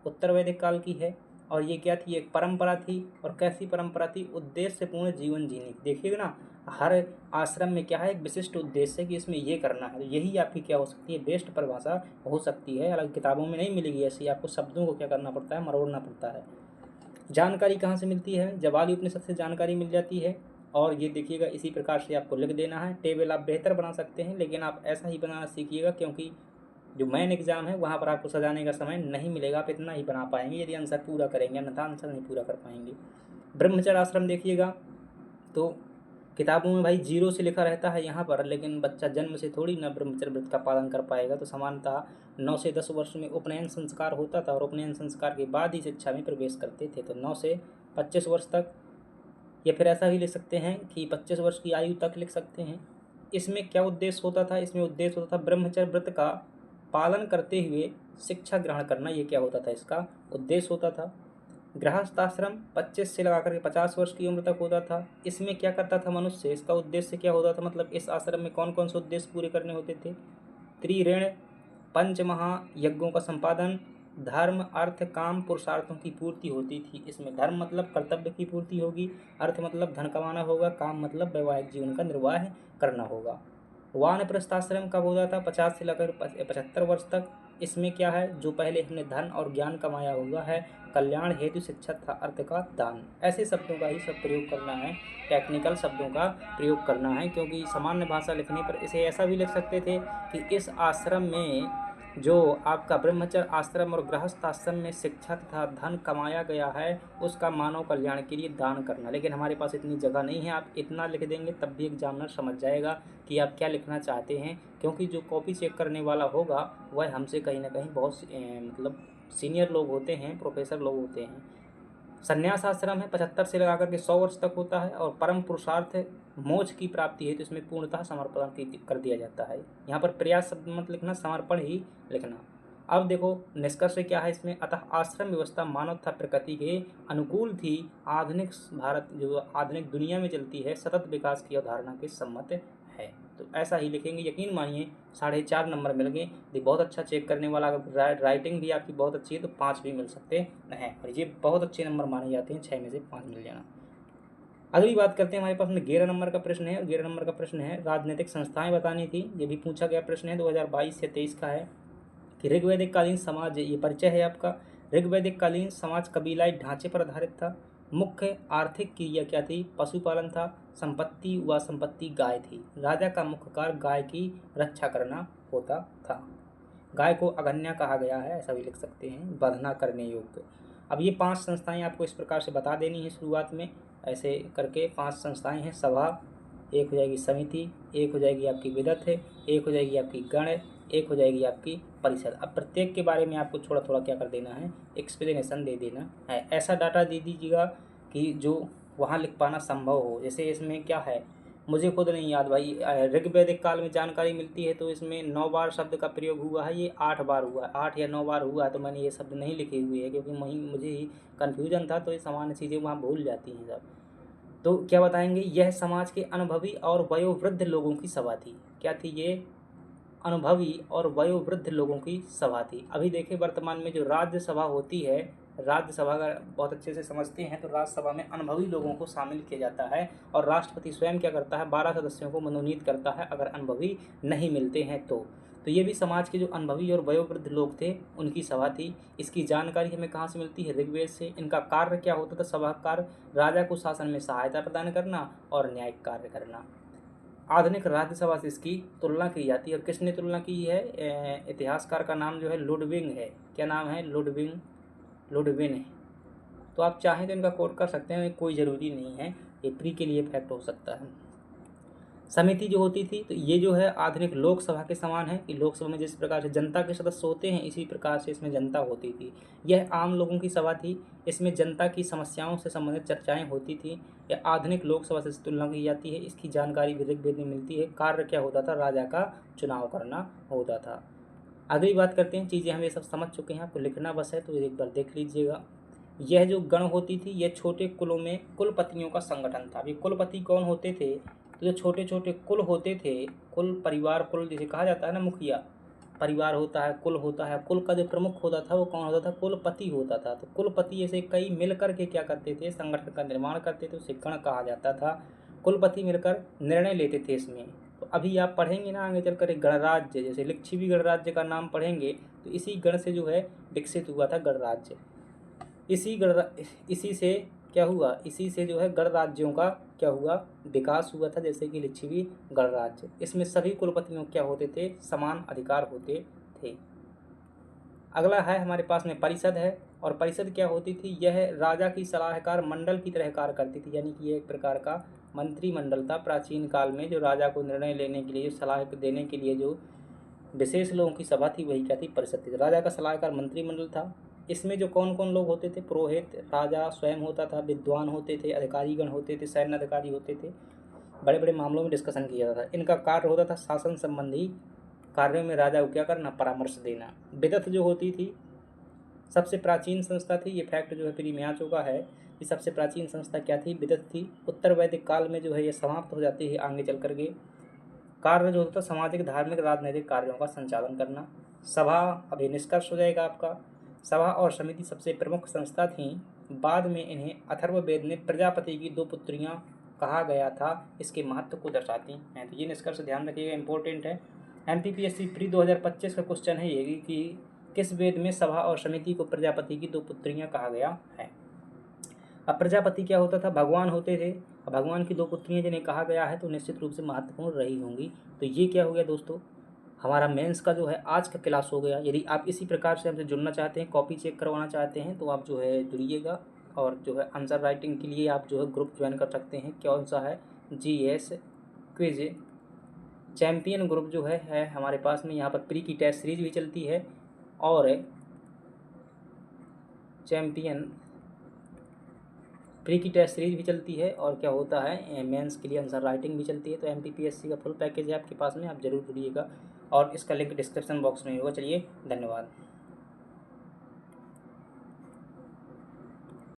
उत्तर वैदिक काल की है। और ये क्या थी? एक परंपरा थी। और कैसी परंपरा थी? उद्देश्यपूर्ण जीवन जीने की। देखिएगा ना हर आश्रम में क्या है? एक विशिष्ट उद्देश्य है कि इसमें ये करना है। तो यही आपकी क्या हो सकती है? बेस्ट परिभाषा हो सकती है। अलग किताबों में नहीं मिलेगी ऐसी, आपको शब्दों को क्या करना पड़ता है? मरोड़ना पड़ता है। जानकारी कहाँ से मिलती है? जवाली उपनिषद से जानकारी मिल जाती है। और ये देखिएगा इसी प्रकार से आपको लिख देना है। टेबल आप बेहतर बना सकते हैं, लेकिन आप ऐसा ही बनाना सीखिएगा, क्योंकि जो मेन एग्जाम है वहाँ पर आपको सजाने का समय नहीं मिलेगा। आप इतना ही बना पाएंगे यदि आंसर पूरा करेंगे, अन्यथा आंसर नहीं पूरा कर पाएंगे। ब्रह्मचर्य आश्रम देखिएगा तो किताबों में भाई 0 से लिखा रहता है यहाँ पर, लेकिन बच्चा जन्म से थोड़ी ना ब्रह्मचर्य व्रत का पालन कर पाएगा। तो सामान्यतः 9 से 10 वर्ष में उपनयन संस्कार होता था, और उपनयन संस्कार के बाद ही शिक्षा में प्रवेश करते थे। तो 9 से 25 वर्ष तक, या फिर ऐसा भी लिख सकते हैं कि 25 वर्ष की आयु तक लिख सकते हैं। इसमें क्या उद्देश्य होता था? इसमें उद्देश्य होता था ब्रह्मचर्य व्रत का पालन करते हुए शिक्षा ग्रहण करना। ये क्या होता था? इसका उद्देश्य होता था। गृहस्थाश्रम 25 से लगाकर के 50 वर्ष की उम्र तक होता था। इसमें क्या करता था मनुष्य? इसका उद्देश्य क्या होता था? मतलब इस आश्रम में कौन कौन से उद्देश्य पूरे करने होते थे? त्रिऋण, पंच महायज्ञों का संपादन, धर्म, अर्थ, काम, पुरुषार्थों की पूर्ति होती थी। इसमें धर्म मतलब कर्तव्य की पूर्ति होगी, अर्थ मतलब धन कमाना होगा, काम मतलब वैवाहिक जीवन का निर्वाह करना होगा। वानप्रस्थाश्रम कब होता था? 50 से लेकर 75 वर्ष तक। इसमें क्या है? जो पहले हमने धन और ज्ञान कमाया हुआ है, कल्याण हेतु शिक्षा तथा अर्थ का दान। ऐसे शब्दों का ही सब प्रयोग करना है, टेक्निकल शब्दों का प्रयोग करना है, क्योंकि सामान्य भाषा लिखने पर इसे ऐसा भी लिख सकते थे कि इस आश्रम में जो आपका ब्रह्मचर्य आश्रम और गृहस्थ आश्रम में शिक्षा तथा धन कमाया गया है उसका मानव कल्याण के लिए दान करना। लेकिन हमारे पास इतनी जगह नहीं है। आप इतना लिख देंगे तब भी एग्जामिनर समझ जाएगा कि आप क्या लिखना चाहते हैं, क्योंकि जो कॉपी चेक करने वाला होगा वह हमसे कहीं ना कहीं बहुत मतलब सीनियर लोग होते हैं, प्रोफेसर लोग होते हैं। संन्यास आश्रम है 75 से लगाकर के 100 वर्ष तक होता है। और परम पुरुषार्थ मोक्ष की प्राप्ति है तो इसमें पूर्णतः समर्पण कर दिया जाता है। यहाँ पर प्रयास शब्द मत लिखना, समर्पण ही लिखना। अब देखो निष्कर्ष क्या है इसमें, अतः आश्रम व्यवस्था मानव तथा प्रकृति के अनुकूल थी, आधुनिक भारत जो आधुनिक दुनिया में चलती है सतत विकास की अवधारणा के सम्मत है। तो ऐसा ही लिखेंगे, यकीन मानिए 4.5 नंबर मिल गए। ये बहुत अच्छा चेक करने वाला, अगर राइटिंग भी आपकी बहुत अच्छी है तो 5 भी मिल सकते हैं, और ये बहुत अच्छे नंबर माने जाते हैं, 6 में से 5 मिल जाना। अगली बात करते हैं, हमारे पास में 11 नंबर का प्रश्न है, और 11 नंबर का प्रश्न है राजनीतिक संस्थाएं बतानी थी। ये भी पूछा गया प्रश्न है, 2022 से 23 का है कि ऋग्वैदिक कालीन समाज, ये परिचय है आपका। ऋग्वैदिक कालीन समाज कबीलाई ढांचे पर आधारित था। मुख्य आर्थिक क्रिया क्या थी? पशुपालन था। संपत्ति व संपत्ति गाय थी। राजा का मुख्य कार्य गाय की रक्षा करना होता था। गाय को अगन्या कहा गया है, ऐसा भी लिख सकते हैं, बंधना करने योग्य। अब ये 5 संस्थाएं आपको इस प्रकार से बता देनी है शुरुआत में, ऐसे करके 5 संस्थाएं हैं। सभा, एक हो जाएगी समिति, एक हो जाएगी आपकी विदत है, एक हो जाएगी आपकी गण, एक हो जाएगी आपकी परिषद। अब प्रत्येक के बारे में आपको थोड़ा थोड़ा क्या कर देना है, एक्सप्लेनेशन दे देना है। ऐसा डाटा दे दीजिएगा कि जो वहाँ लिख पाना संभव हो। जैसे इसमें क्या है, मुझे खुद नहीं याद भाई, ऋग्वैदिक काल में जानकारी मिलती है तो इसमें 9 बार शब्द का प्रयोग हुआ है, ये 8 बार हुआ है, 8 या 9 बार हुआ है, तो मैंने ये शब्द नहीं लिखे हुए हैं क्योंकि मुझे ही कन्फ्यूजन था, तो ये सामान्य चीज़ें वहाँ भूल जाती हैं सब। तो क्या बताएंगे, यह समाज के अनुभवी और वयोवृद्ध लोगों की सभा थी। क्या थी ये? अनुभवी और वयोवृद्ध लोगों की सभा थी। अभी देखिए वर्तमान में जो राज्यसभा होती है, राज्यसभा का बहुत अच्छे से समझते हैं तो राज्यसभा में अनुभवी लोगों को शामिल किया जाता है, और राष्ट्रपति स्वयं क्या करता है, 12 सदस्यों को मनोनीत करता है अगर अनुभवी नहीं मिलते हैं तो ये भी समाज के जो अनुभवी और वयोवृद्ध लोग थे उनकी सभा थी। इसकी जानकारी हमें कहाँ से मिलती है? ऋग्वेद से। इनका कार्य क्या होता था? सभा कार्य राजा को शासन में सहायता प्रदान करना और न्यायिक कार्य करना। आधुनिक राज्यसभा से इसकी तुलना की जाती है, और किसने तुलना की है? इतिहासकार का नाम जो है लुडविंग है। क्या नाम है? लुडविन है। तो आप चाहें तो इनका कोट कर सकते हैं, कोई ज़रूरी नहीं है, ये प्री के लिए फैक्ट हो सकता है। समिति जो होती थी, तो ये जो है आधुनिक लोकसभा के समान है कि लोकसभा में जिस प्रकार से जनता के सदस्य होते हैं इसी प्रकार से इसमें जनता होती थी। यह आम लोगों की सभा थी, इसमें जनता की समस्याओं से संबंधित चर्चाएं होती थी। यह आधुनिक लोकसभा से तुलना की जाती है, इसकी जानकारी भी ऋग्वेद में मिलती है। कार्य क्या होता था? राजा का चुनाव करना होता था। अगली बात करते हैं, चीज़ें हम ये सब समझ चुके हैं, आपको लिखना बस है, तो एक बार देख लीजिएगा। यह जो गण होती थी यह छोटे कुलों में कुलपतियों का संगठन था। अभी कुलपति कौन होते थे? तो जो छोटे छोटे कुल होते थे, कुल परिवार, कुल जिसे कहा जाता है ना, मुखिया परिवार होता है, कुल होता है, कुल का जो प्रमुख होता था वो कौन होता था? कुलपति होता था। तो कुलपति ऐसे कई मिलकर के क्या करते थे? संगठन का निर्माण करते थे, उसे गण कहा जाता था। कुलपति मिलकर निर्णय लेते थे इसमें। तो अभी आप पढ़ेंगे ना आगे चलकर एक गणराज्य, जैसे लिच्छवी गणराज्य का नाम पढ़ेंगे तो इसी गण से जो है विकसित हुआ था गणराज्य। इसी से क्या हुआ? इसी से जो है गणराज्यों का क्या हुआ? विकास हुआ था, जैसे कि लिच्छवी गणराज्य। इसमें सभी कुलपतियों क्या होते थे? समान अधिकार होते थे। अगला है हमारे पास में परिषद है, और परिषद क्या होती थी? यह राजा की सलाहकार मंडल की तरह कार्य करती थी, यानी कि यह एक प्रकार का मंत्रिमंडल था। प्राचीन काल में जो राजा को निर्णय लेने के लिए, सलाह देने के लिए जो विशेष लोगों की सभा थी वही क्या थी? परिषद थी। राजा का सलाहकार मंत्रिमंडल था। इसमें जो कौन कौन लोग होते थे? पुरोहित, राजा स्वयं होता था, विद्वान होते थे, अधिकारीगण होते थे, सैन्य अधिकारी होते थे। बड़े बड़े मामलों में डिस्कशन किया जाता था। इनका कार्य होता था शासन संबंधी कार्यों में राजा को क्या करना? परामर्श देना। विदत जो होती थी सबसे प्राचीन संस्था थी, ये फैक्ट जो है प्री में आ चुका है कि सबसे प्राचीन संस्था क्या थी? विदत थी। उत्तर वैदिक काल में जो है ये समाप्त हो जाती है आगे चल करके। कार्य जो होता है सामाजिक, धार्मिक, राजनैतिक कार्यों का संचालन करना। सभा, अभी निष्कर्ष हो जाएगा आपका। सभा और समिति सबसे प्रमुख संस्था थीं। बाद में इन्हें अथर्ववेद में प्रजापति की 2 पुत्रियां कहा गया था, इसके महत्व को दर्शाती हैं। तो ये निष्कर्ष ध्यान रखिएगा, इंपॉर्टेंट है। एमपीपीएससी प्री 2025 का क्वेश्चन है ये कि किस वेद में सभा और समिति को प्रजापति की 2 पुत्रियां कहा गया है? अब प्रजापति क्या होता था? भगवान होते थे। अब भगवान की 2 पुत्रियां जिन्हें कहा गया है तो निश्चित रूप से महत्वपूर्ण रही होंगी। तो ये क्या हो गया दोस्तों? हमारा मेंस का जो है आज का क्लास हो गया। यदि आप इसी प्रकार से हमसे जुड़ना चाहते हैं, कॉपी चेक करवाना चाहते हैं, तो आप जो है जुड़िएगा, और जो है आंसर राइटिंग के लिए आप जो है ग्रुप ज्वाइन कर सकते हैं। कौन सा है? GS क्विज चैम्पियन ग्रुप जो है हमारे पास में। यहाँ पर प्री की टेस्ट सीरीज भी चलती है, और चैम्पियन प्री की टेस्ट सीरीज भी चलती है और क्या होता है मेंस के लिए आंसर राइटिंग भी चलती है। तो MPPSC का फुल पैकेज है आपके पास में, आप ज़रूर जुड़िएगा और इसका लिंक डिस्क्रिप्शन बॉक्स में होगा। चलिए, धन्यवाद।